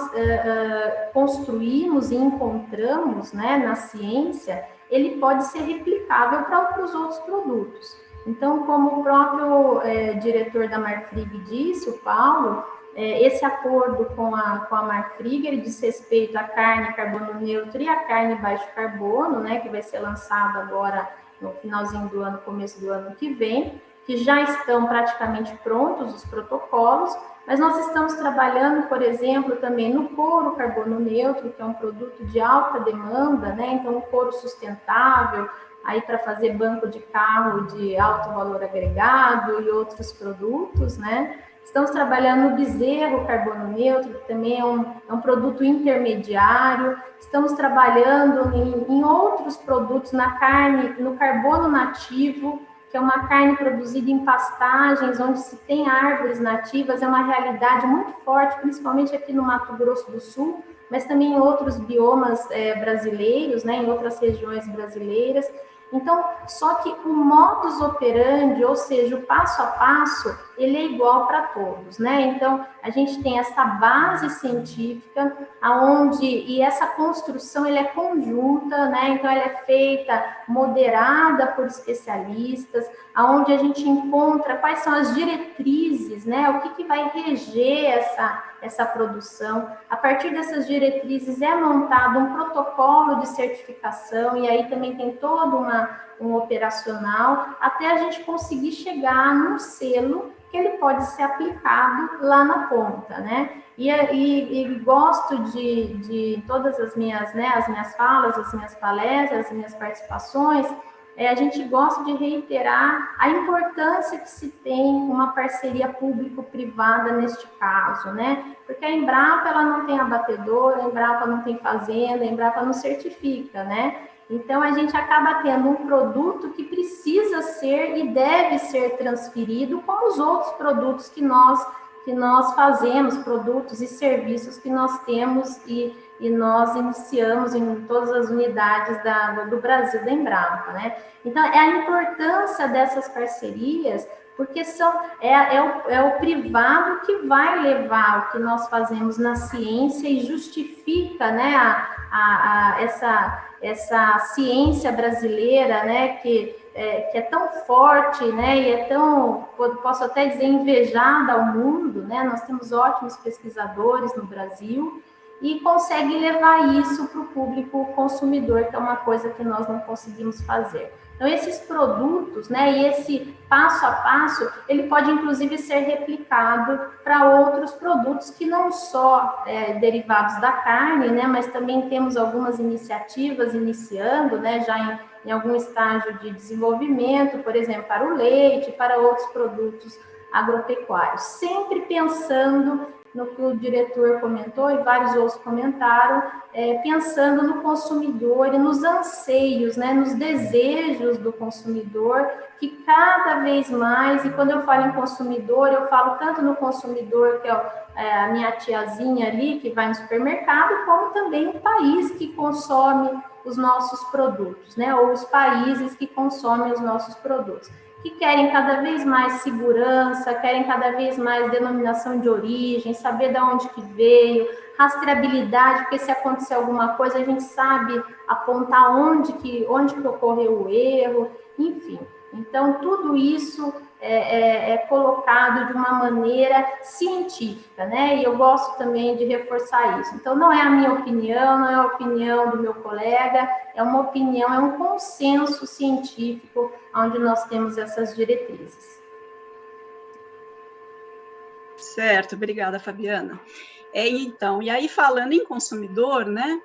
construímos e encontramos, né, na ciência, ele pode ser replicável para os outros produtos. Então, como o próprio diretor da Marfrig disse, o Paulo, esse acordo com a Marfrig, ele diz respeito à carne carbono neutro e à carne baixo carbono, né, que vai ser lançado agora no finalzinho do ano, começo do ano que vem, que já estão praticamente prontos os protocolos, mas nós estamos trabalhando, por exemplo, também no couro carbono neutro, que é um produto de alta demanda, né? Então, o couro sustentável, aí para fazer banco de carro de alto valor agregado e outros produtos, né? Estamos trabalhando no bezerro carbono neutro, que também é um produto intermediário. Estamos trabalhando em outros produtos na carne, no carbono nativo, que é uma carne produzida em pastagens, onde se tem árvores nativas, é uma realidade muito forte, principalmente aqui no Mato Grosso do Sul, mas também em outros biomas brasileiros, né, em outras regiões brasileiras. Então, só que o modus operandi, ou seja, o passo a passo, ele é igual para todos, né? Então, a gente tem essa base científica, e essa construção, ela é conjunta, né? Então, ela é feita, moderada por especialistas, aonde a gente encontra quais são as diretrizes, né? O que vai reger essa produção. A partir dessas diretrizes é montado um protocolo de certificação, e aí também tem todo um operacional, até a gente conseguir chegar num selo que ele pode ser aplicado lá na ponta, né? E gosto de todas as minhas, né, as minhas falas, as minhas palestras, as minhas participações, a gente gosta de reiterar a importância que se tem uma parceria público-privada neste caso, né? Porque a Embrapa, ela não tem abatedor, a Embrapa não tem fazenda, a Embrapa não certifica, né? Então, a gente acaba tendo um produto que precisa ser e deve ser transferido como os outros produtos que nós fazemos, produtos e serviços que nós temos e nós iniciamos em todas as unidades do Brasil da Embrapa, né? Então, é a importância dessas parcerias, porque é o privado que vai levar o que nós fazemos na ciência e justifica, né, essa ciência brasileira, né, que é tão forte, né, e é tão, posso até dizer, invejada ao mundo, né? Nós temos ótimos pesquisadores no Brasil e consegue levar isso para o público consumidor, que é uma coisa que nós não conseguimos fazer. Então, esses produtos, né, e esse passo a passo, ele pode, inclusive, ser replicado para outros produtos que não só derivados da carne, né, mas também temos algumas iniciativas iniciando, né, já em algum estágio de desenvolvimento, por exemplo, para o leite, para outros produtos agropecuários, sempre pensando no que o diretor comentou e vários outros comentaram, pensando no consumidor e nos anseios, né, nos desejos do consumidor, que cada vez mais, e quando eu falo em consumidor, eu falo tanto no consumidor, que é a minha tiazinha ali, que vai no supermercado, como também o país que consome os nossos produtos, né, ou os países que consomem os nossos produtos, que querem cada vez mais segurança, querem cada vez mais denominação de origem, saber de onde que veio, rastreabilidade, porque se acontecer alguma coisa, a gente sabe apontar onde que ocorreu o erro, enfim. Então, tudo isso é colocado de uma maneira científica, né? E eu gosto também de reforçar isso. Então, não é a minha opinião, não é a opinião do meu colega, é uma opinião, é um consenso científico onde nós temos essas diretrizes. Certo, obrigada, Fabiana. Então, e aí falando em consumidor, né?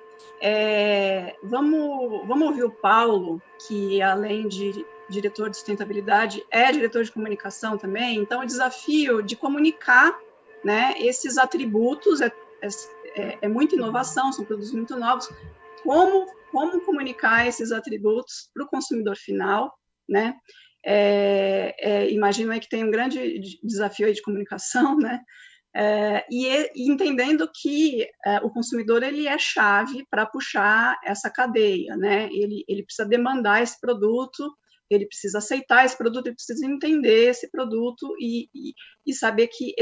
Vamos ouvir o Paulo, que além de diretor de sustentabilidade, é diretor de comunicação também, então o desafio de comunicar, né, esses atributos, é muita inovação, são produtos muito novos, como comunicar esses atributos para o consumidor final, né, imagino aí que tem um grande desafio aí de comunicação, né, e entendendo que o consumidor, ele é chave para puxar essa cadeia, né, ele precisa demandar esse produto, ele precisa aceitar esse produto, ele precisa entender esse produto e saber que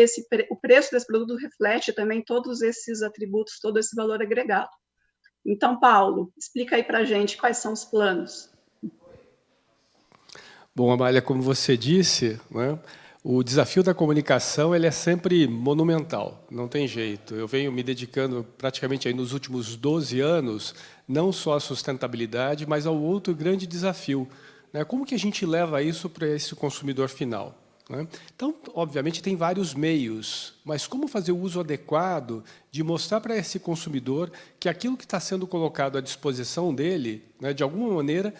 o preço desse produto reflete também todos esses atributos, todo esse valor agregado. Então, Paulo, explica aí para a gente quais são os planos. Bom, Amália, como você disse, né, o desafio da comunicação ele é sempre monumental, não tem jeito. Eu venho me dedicando praticamente aí nos últimos 12 anos, não só à sustentabilidade, mas ao outro grande desafio, né? Como que a gente leva isso para esse consumidor final? Né? Então, obviamente, tem vários meios, mas como fazer o uso adequado de mostrar para esse consumidor que aquilo que está sendo colocado à disposição dele, né, de alguma maneira,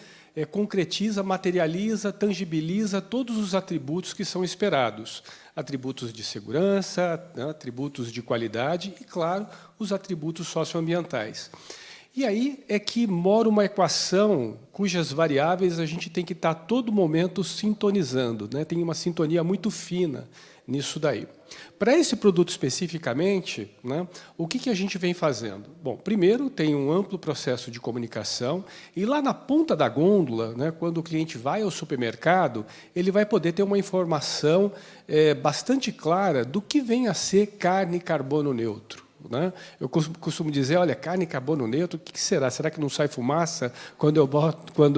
concretiza, materializa, tangibiliza todos os atributos que são esperados. Atributos de segurança, né, atributos de qualidade e, claro, os atributos socioambientais. E aí é que mora uma equação cujas variáveis a gente tem que estar a todo momento sintonizando, né? Tem uma sintonia muito fina nisso daí. Para esse produto especificamente, né, o que a gente vem fazendo? Bom, primeiro tem um amplo processo de comunicação e lá na ponta da gôndola, né, quando o cliente vai ao supermercado, ele vai poder ter uma informação bastante clara do que vem a ser carne carbono neutro. Né? Eu costumo dizer, olha, carne carbono neutro, o que será? Será que não sai fumaça quando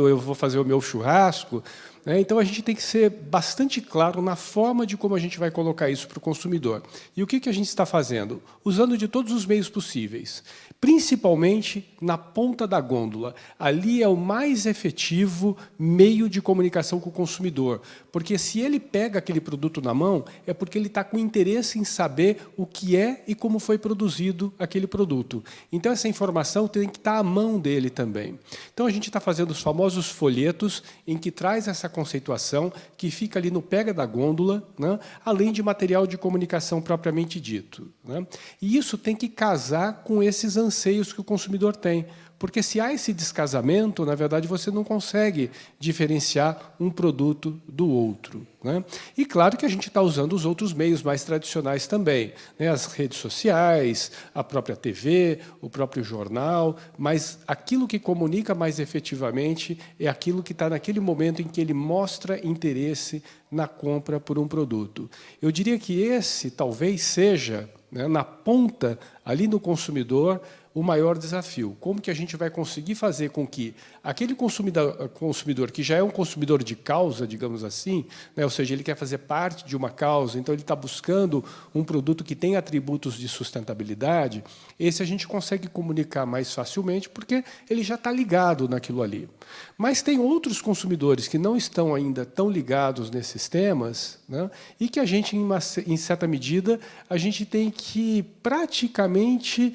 eu vou fazer o meu churrasco? Então, a gente tem que ser bastante claro na forma de como a gente vai colocar isso para o consumidor. E o que a gente está fazendo? Usando de todos os meios possíveis, principalmente na ponta da gôndola. Ali é o mais efetivo meio de comunicação com o consumidor, porque se ele pega aquele produto na mão, é porque ele está com interesse em saber o que é e como foi produzido aquele produto. Então, essa informação tem que estar à mão dele também. Então, a gente está fazendo os famosos folhetos em que traz essa conceituação que fica ali no pega da gôndola, né, além de material de comunicação propriamente dito. Né? E isso tem que casar com esses anseios que o consumidor tem. Porque se há esse descasamento, na verdade, você não consegue diferenciar um produto do outro. Né? E claro que a gente está usando os outros meios mais tradicionais também, né? As redes sociais, a própria TV, o próprio jornal, mas aquilo que comunica mais efetivamente é aquilo que está naquele momento em que ele mostra interesse na compra por um produto. Eu diria que esse talvez seja, né, na ponta, ali no consumidor, o maior desafio. Como que a gente vai conseguir fazer com que aquele consumidor que já é um consumidor de causa, digamos assim, né, ou seja, ele quer fazer parte de uma causa, então ele está buscando um produto que tem atributos de sustentabilidade, esse a gente consegue comunicar mais facilmente, porque ele já está ligado naquilo ali. Mas tem outros consumidores que não estão ainda tão ligados nesses temas, né, e que a gente, em certa medida, a gente tem que praticamente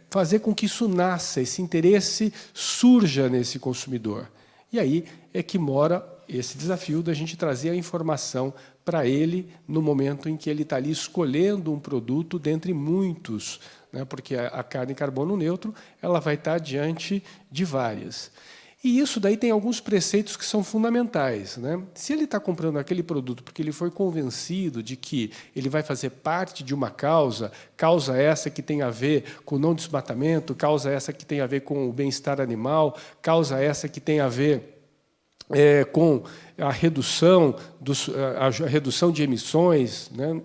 fazer com que isso nasça, esse interesse surja nesse consumidor. E aí é que mora esse desafio da gente trazer a informação para ele no momento em que ele está ali escolhendo um produto dentre muitos, né? Porque a carne carbono neutro ela vai estar diante de várias. E isso daí tem alguns preceitos que são fundamentais. Né? Se ele está comprando aquele produto porque ele foi convencido de que ele vai fazer parte de uma causa essa que tem a ver com o não desmatamento, causa essa que tem a ver com o bem-estar animal, causa essa que tem a ver com a redução de emissões, né,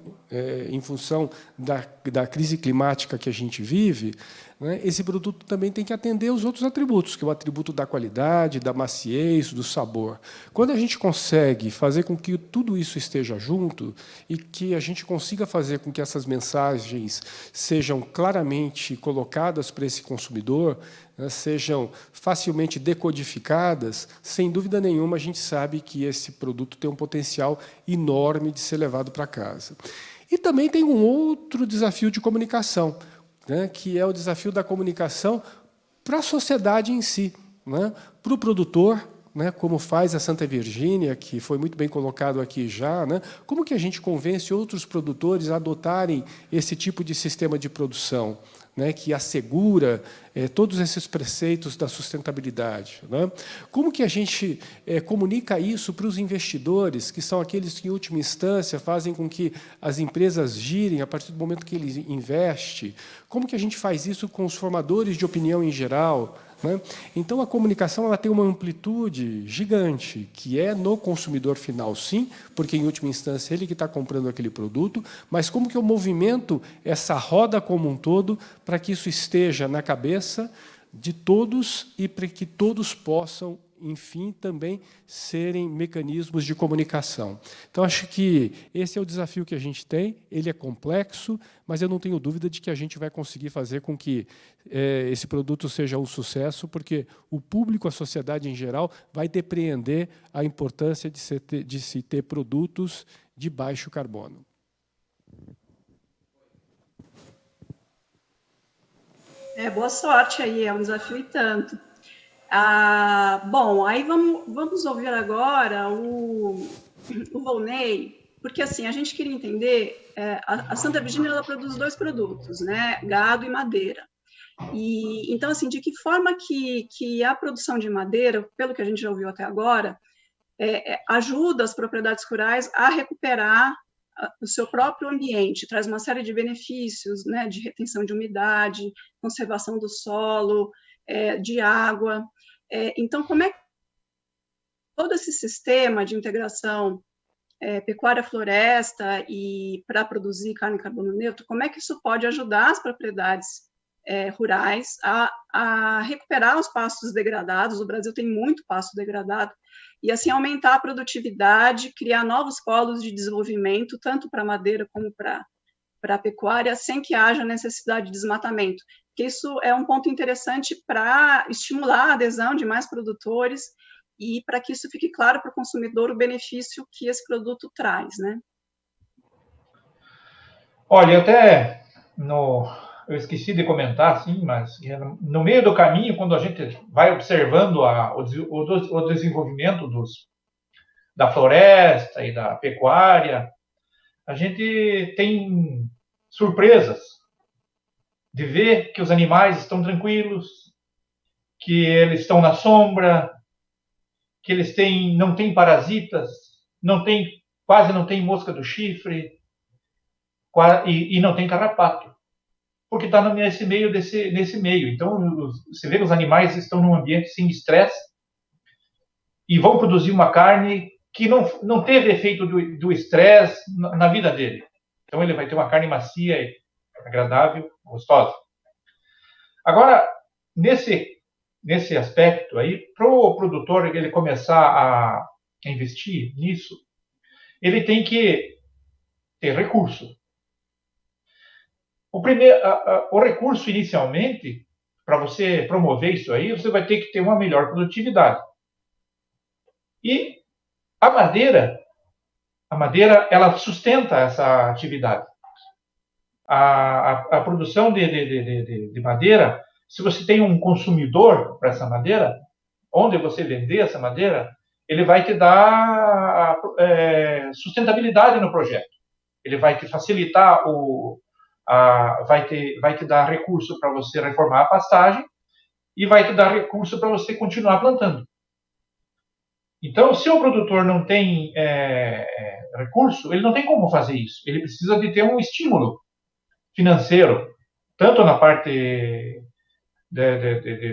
em função da crise climática que a gente vive, né, esse produto também tem que atender os outros atributos, que é o atributo da qualidade, da maciez, do sabor. Quando a gente consegue fazer com que tudo isso esteja junto e que a gente consiga fazer com que essas mensagens sejam claramente colocadas para esse consumidor, né, sejam facilmente decodificadas, sem dúvida nenhuma a gente sabe que esse produto tem um potencial enorme de ser levado para casa. E também tem um outro desafio de comunicação, né, que é o desafio da comunicação para a sociedade em si, né, para o produtor, né, como faz a Santa Virgínia, que foi muito bem colocado aqui já, né, como que a gente convence outros produtores a adotarem esse tipo de sistema de produção, né, que assegura todos esses preceitos da sustentabilidade. Né? Como que a gente comunica isso para os investidores, que são aqueles que, em última instância, fazem com que as empresas girem a partir do momento que eles investem? Como que a gente faz isso com os formadores de opinião em geral? Né? Então, a comunicação ela tem uma amplitude gigante, que é no consumidor final, sim, porque, em última instância, ele que está comprando aquele produto, mas como que eu movimento essa roda como um todo para que isso esteja na cabeça de todos e para que todos possam, enfim, também serem mecanismos de comunicação. Então, acho que esse é o desafio que a gente tem, ele é complexo, mas eu não tenho dúvida de que a gente vai conseguir fazer com que esse produto seja um sucesso, porque o público, a sociedade em geral, vai depreender a importância de se ter produtos de baixo carbono. Boa sorte aí, é um desafio e tanto. Bom, aí vamos ouvir agora o Volney, porque assim, a gente queria entender, a Santa Virgínia ela produz 2 produtos, né, gado e madeira. E então, assim, de que forma que a produção de madeira, pelo que a gente já ouviu até agora, ajuda as propriedades rurais a recuperar o seu próprio ambiente, traz uma série de benefícios, né, de retenção de umidade, conservação do solo, de água. Então, como é que todo esse sistema de integração pecuária-floresta e para produzir carne em carbono neutro, como é que isso pode ajudar as propriedades rurais a recuperar os pastos degradados? O Brasil tem muito pasto degradado, e assim aumentar a produtividade, criar novos polos de desenvolvimento, tanto para a madeira como para a pecuária, sem que haja necessidade de desmatamento. Porque isso é um ponto interessante para estimular a adesão de mais produtores e para que isso fique claro para o consumidor o benefício que esse produto traz, né? Olha, eu esqueci de comentar, sim, mas no meio do caminho, quando a gente vai observando o desenvolvimento da floresta e da pecuária, a gente tem surpresas de ver que os animais estão tranquilos, que eles estão na sombra, que eles não têm parasitas, quase não tem mosca do chifre, e não tem carrapato, porque está nesse meio. Então, você vê que os animais estão num ambiente sem estresse e vão produzir uma carne que não teve efeito do estresse na vida dele. Então, ele vai ter uma carne macia, agradável, gostosa. Agora, nesse aspecto aí, para o produtor ele começar a investir nisso, ele tem que ter recurso. O recurso, inicialmente, para você promover isso aí, você vai ter que ter uma melhor produtividade. E a madeira, ela sustenta essa atividade. A produção de madeira, se você tem um consumidor para essa madeira, onde você vender essa madeira, ele vai te dar sustentabilidade no projeto. Ele vai te facilitar vai te dar recurso para você reformar a pastagem e vai te dar recurso para você continuar plantando. Então, se o produtor não tem recurso, ele não tem como fazer isso. Ele precisa de ter um estímulo financeiro, tanto na parte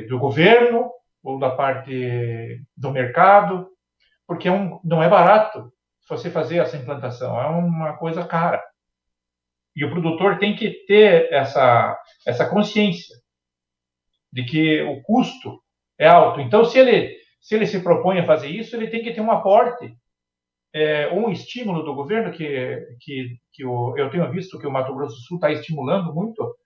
do governo ou da parte do mercado, porque não é barato você fazer essa implantação, é uma coisa cara. E o produtor tem que ter essa consciência de que o custo é alto. Então, se ele se propõe a fazer isso, ele tem que ter um aporte, um estímulo do governo, que eu tenho visto que o Mato Grosso do Sul está estimulando muito.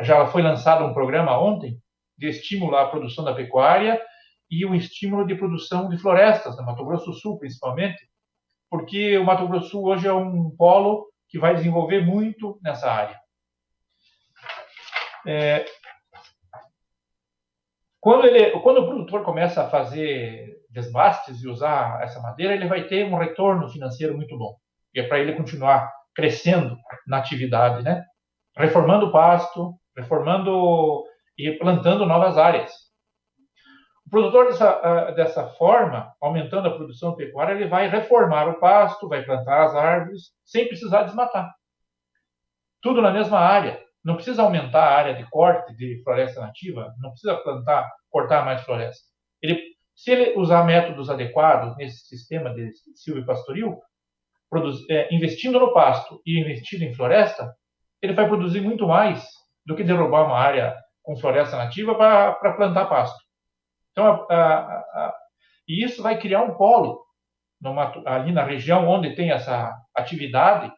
Já foi lançado um programa ontem de estímulo à produção da pecuária e um estímulo de produção de florestas, no Mato Grosso do Sul, principalmente, porque o Mato Grosso do Sul hoje é um polo que vai desenvolver muito nessa área. Quando o produtor começa a fazer desbastes e usar essa madeira, ele vai ter um retorno financeiro muito bom. E é para ele continuar crescendo na atividade, né? Reformando o pasto, reformando e plantando novas áreas. O produtor, dessa forma, aumentando a produção pecuária, ele vai reformar o pasto, vai plantar as árvores, sem precisar desmatar. Tudo na mesma área. Não precisa aumentar a área de corte de floresta nativa, não precisa cortar mais floresta. Se ele usar métodos adequados nesse sistema de silvopastoril, investindo no pasto e investindo em floresta, ele vai produzir muito mais do que derrubar uma área com floresta nativa para plantar pasto. Então, e isso vai criar um polo ali na região onde tem essa atividade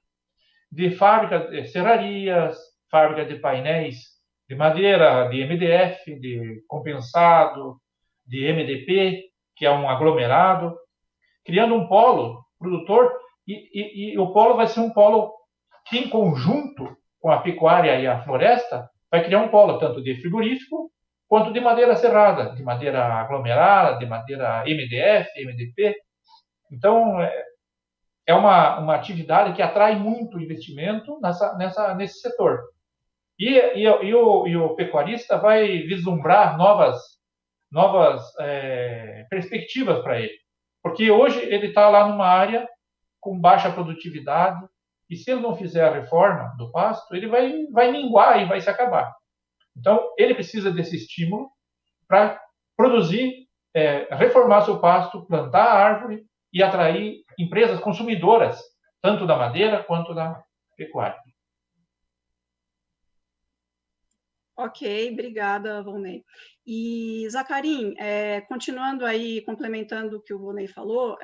de fábrica de serrarias, fábrica de painéis de madeira, de MDF, de compensado, de MDP, que é um aglomerado, criando um polo produtor, e o polo vai ser um polo que, em conjunto com a pecuária e a floresta, vai criar um polo tanto de frigorífico quanto de madeira serrada, de madeira aglomerada, de madeira MDF, MDP. Então, é uma atividade que atrai muito investimento nesse setor. E o pecuarista vai vislumbrar novas perspectivas para ele. Porque hoje ele está lá numa área com baixa produtividade, e se ele não fizer a reforma do pasto, ele vai minguar e vai se acabar. Então, ele precisa desse estímulo para produzir, reformar seu pasto, plantar a árvore e atrair empresas consumidoras, tanto da madeira quanto da pecuária. Ok, obrigada, Volney. E, Zacarim, continuando aí, complementando o que o Volney falou,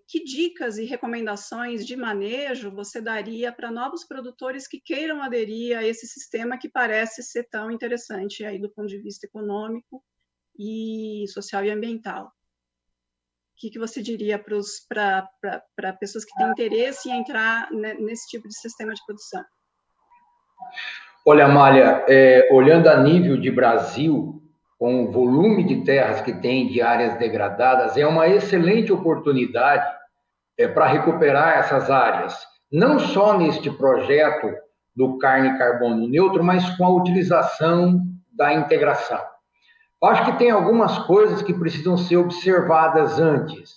que dicas e recomendações de manejo você daria para novos produtores que queiram aderir a esse sistema que parece ser tão interessante aí do ponto de vista econômico e social e ambiental? O que você diria para pessoas que têm interesse em entrar nesse tipo de sistema de produção? Olha, Amália, olhando a nível de Brasil, com o volume de terras que tem de áreas degradadas, é uma excelente oportunidade para recuperar essas áreas, não só neste projeto do carne e carbono neutro, mas com a utilização da integração. Acho que tem algumas coisas que precisam ser observadas antes.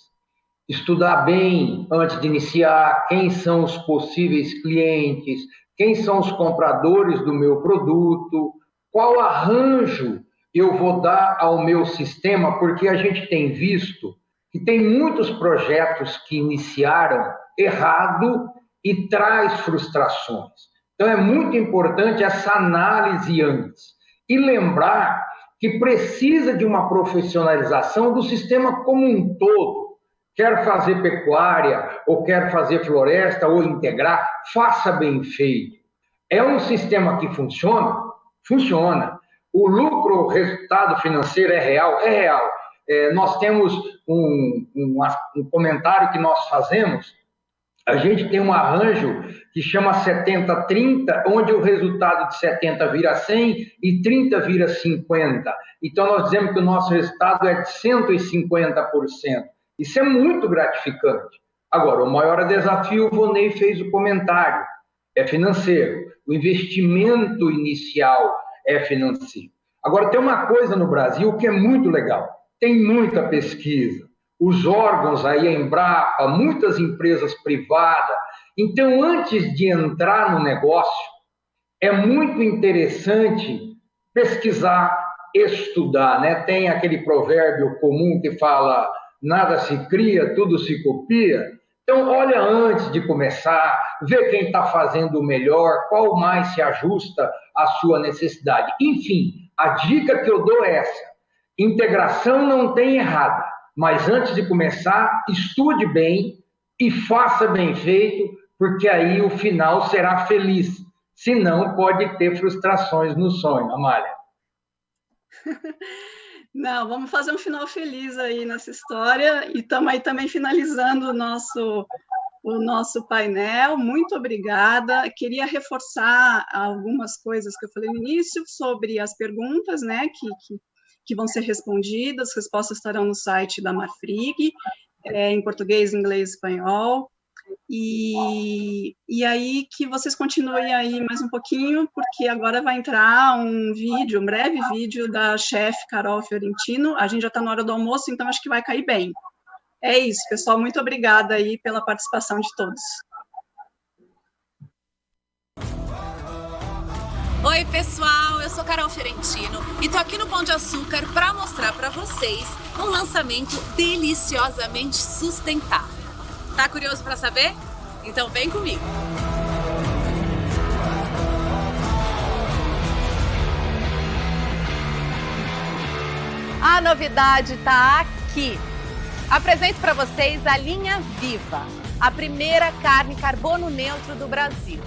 Estudar bem antes de iniciar quem são os possíveis clientes, quem são os compradores do meu produto, qual arranjo eu vou dar ao meu sistema, porque a gente tem visto que tem muitos projetos que iniciaram errado e traz frustrações. Então, é muito importante essa análise antes. E lembrar que precisa de uma profissionalização do sistema como um todo. Quer fazer pecuária, ou quer fazer floresta, ou integrar, faça bem feito. É um sistema que funciona? Funciona. O lucro, o resultado financeiro é real? É real. Nós temos um comentário que nós fazemos, a gente tem um arranjo que chama 70-30, onde o resultado de 70 vira 100 e 30 vira 50. Então, nós dizemos que o nosso resultado é de 150%. Isso é muito gratificante. Agora, o maior desafio, o Volney fez o comentário, é financeiro. O investimento inicial é financeiro. Agora, tem uma coisa no Brasil que é muito legal. Tem muita pesquisa. Os órgãos aí, a Embrapa, muitas empresas privadas. Então, antes de entrar no negócio, é muito interessante pesquisar, estudar, né? Tem aquele provérbio comum que fala: nada se cria, tudo se copia. Então, olha antes de começar, vê quem está fazendo o melhor, qual mais se ajusta à sua necessidade. Enfim, a dica que eu dou é essa: integração não tem errada, mas antes de começar, estude bem e faça bem feito, porque aí o final será feliz. Senão, pode ter frustrações no sonho, Amália. Não, vamos fazer um final feliz aí nessa história, e estamos aí também finalizando o nosso painel. Muito obrigada. Queria reforçar algumas coisas que eu falei no início sobre as perguntas, né, que vão ser respondidas. As respostas estarão no site da Marfrig, em português, inglês e espanhol. E aí que vocês continuem aí mais um pouquinho, porque agora vai entrar um breve vídeo da chefe Carol Fiorentino. A gente já está na hora do almoço, então acho que vai cair bem. É isso, pessoal. Muito obrigada aí pela participação de todos. Oi, pessoal, eu sou Carol Fiorentino e tô aqui no Pão de Açúcar para mostrar para vocês um lançamento deliciosamente sustentável. Tá curioso para saber? Então vem comigo! A novidade está aqui. Apresento para vocês a linha Viva, a primeira carne carbono neutro do Brasil.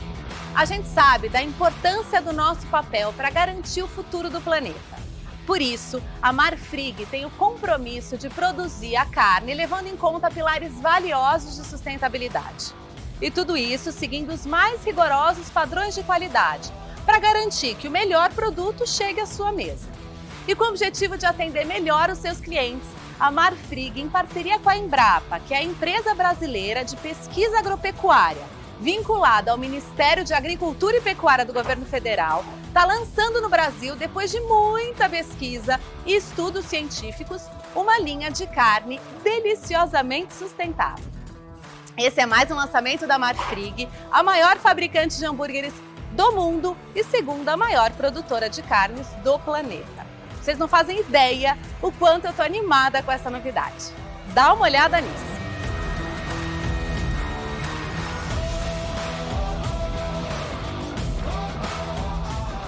A gente sabe da importância do nosso papel para garantir o futuro do planeta. Por isso, a Marfrig tem o compromisso de produzir a carne levando em conta pilares valiosos de sustentabilidade. E tudo isso seguindo os mais rigorosos padrões de qualidade, para garantir que o melhor produto chegue à sua mesa. E com o objetivo de atender melhor os seus clientes, a Marfrig, em parceria com a Embrapa, que é a empresa brasileira de pesquisa agropecuária, vinculada ao Ministério de Agricultura e Pecuária do Governo Federal, está lançando no Brasil, depois de muita pesquisa e estudos científicos, uma linha de carne deliciosamente sustentável. Esse é mais um lançamento da Marfrig, a maior fabricante de hambúrgueres do mundo e segunda maior produtora de carnes do planeta. Vocês não fazem ideia o quanto eu estou animada com essa novidade. Dá uma olhada nisso.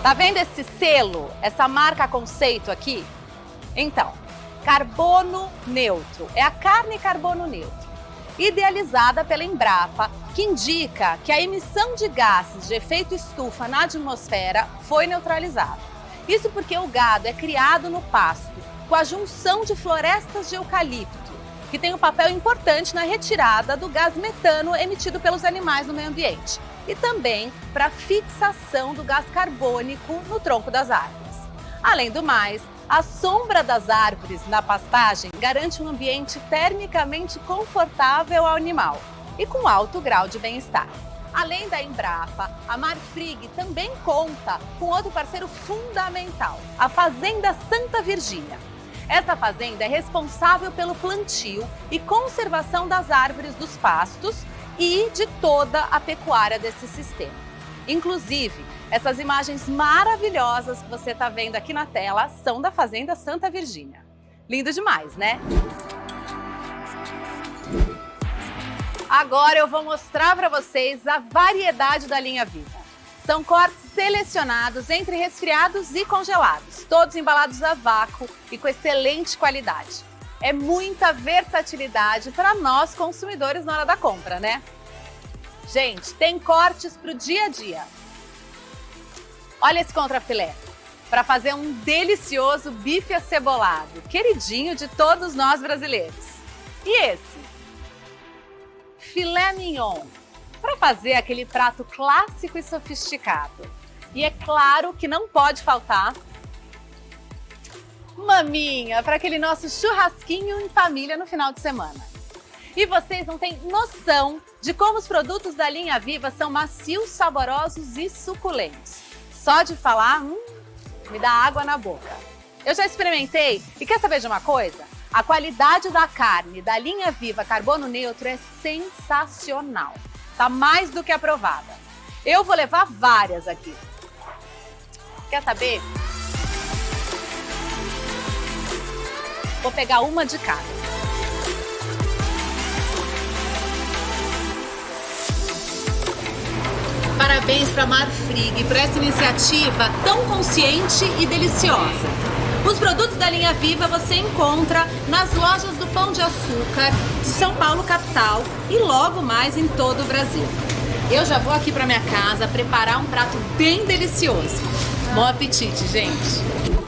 Tá vendo esse selo, essa marca conceito aqui? Então, carbono neutro, é a carne carbono neutro, idealizada pela Embrapa, que indica que a emissão de gases de efeito estufa na atmosfera foi neutralizada. Isso porque o gado é criado no pasto, com a junção de florestas de eucalipto, que tem um papel importante na retirada do gás metano emitido pelos animais no meio ambiente, e também para a fixação do gás carbônico no tronco das árvores. Além do mais, a sombra das árvores na pastagem garante um ambiente termicamente confortável ao animal e com alto grau de bem-estar. Além da Embrapa, a Marfrig também conta com outro parceiro fundamental, a Fazenda Santa Virgínia. Essa fazenda é responsável pelo plantio e conservação das árvores dos pastos e de toda a pecuária desse sistema. Inclusive, essas imagens maravilhosas que você está vendo aqui na tela são da Fazenda Santa Virgínia. Lindo demais, né? Agora eu vou mostrar para vocês a variedade da linha Viva. São cortes selecionados entre resfriados e congelados, todos embalados a vácuo e com excelente qualidade. É muita versatilidade para nós consumidores na hora da compra, né? Gente, tem cortes para o dia a dia. Olha esse contrafilé, para fazer um delicioso bife acebolado, queridinho de todos nós brasileiros. E esse? Filé mignon, para fazer aquele prato clássico e sofisticado. E é claro que não pode faltar maminha, para aquele nosso churrasquinho em família no final de semana. E vocês não têm noção de como os produtos da linha Viva são macios, saborosos e suculentos. Só de falar, me dá água na boca. Eu já experimentei e quer saber de uma coisa? A qualidade da carne da linha Viva Carbono Neutro é sensacional. Tá mais do que aprovada. Eu vou levar várias aqui. Quer saber? Vou pegar uma de cada. Parabéns para a Marfrig por essa iniciativa tão consciente e deliciosa. Os produtos da linha Viva você encontra nas lojas do Pão de Açúcar de São Paulo, capital, e logo mais em todo o Brasil. Eu já vou aqui para minha casa preparar um prato bem delicioso. Bom apetite, gente!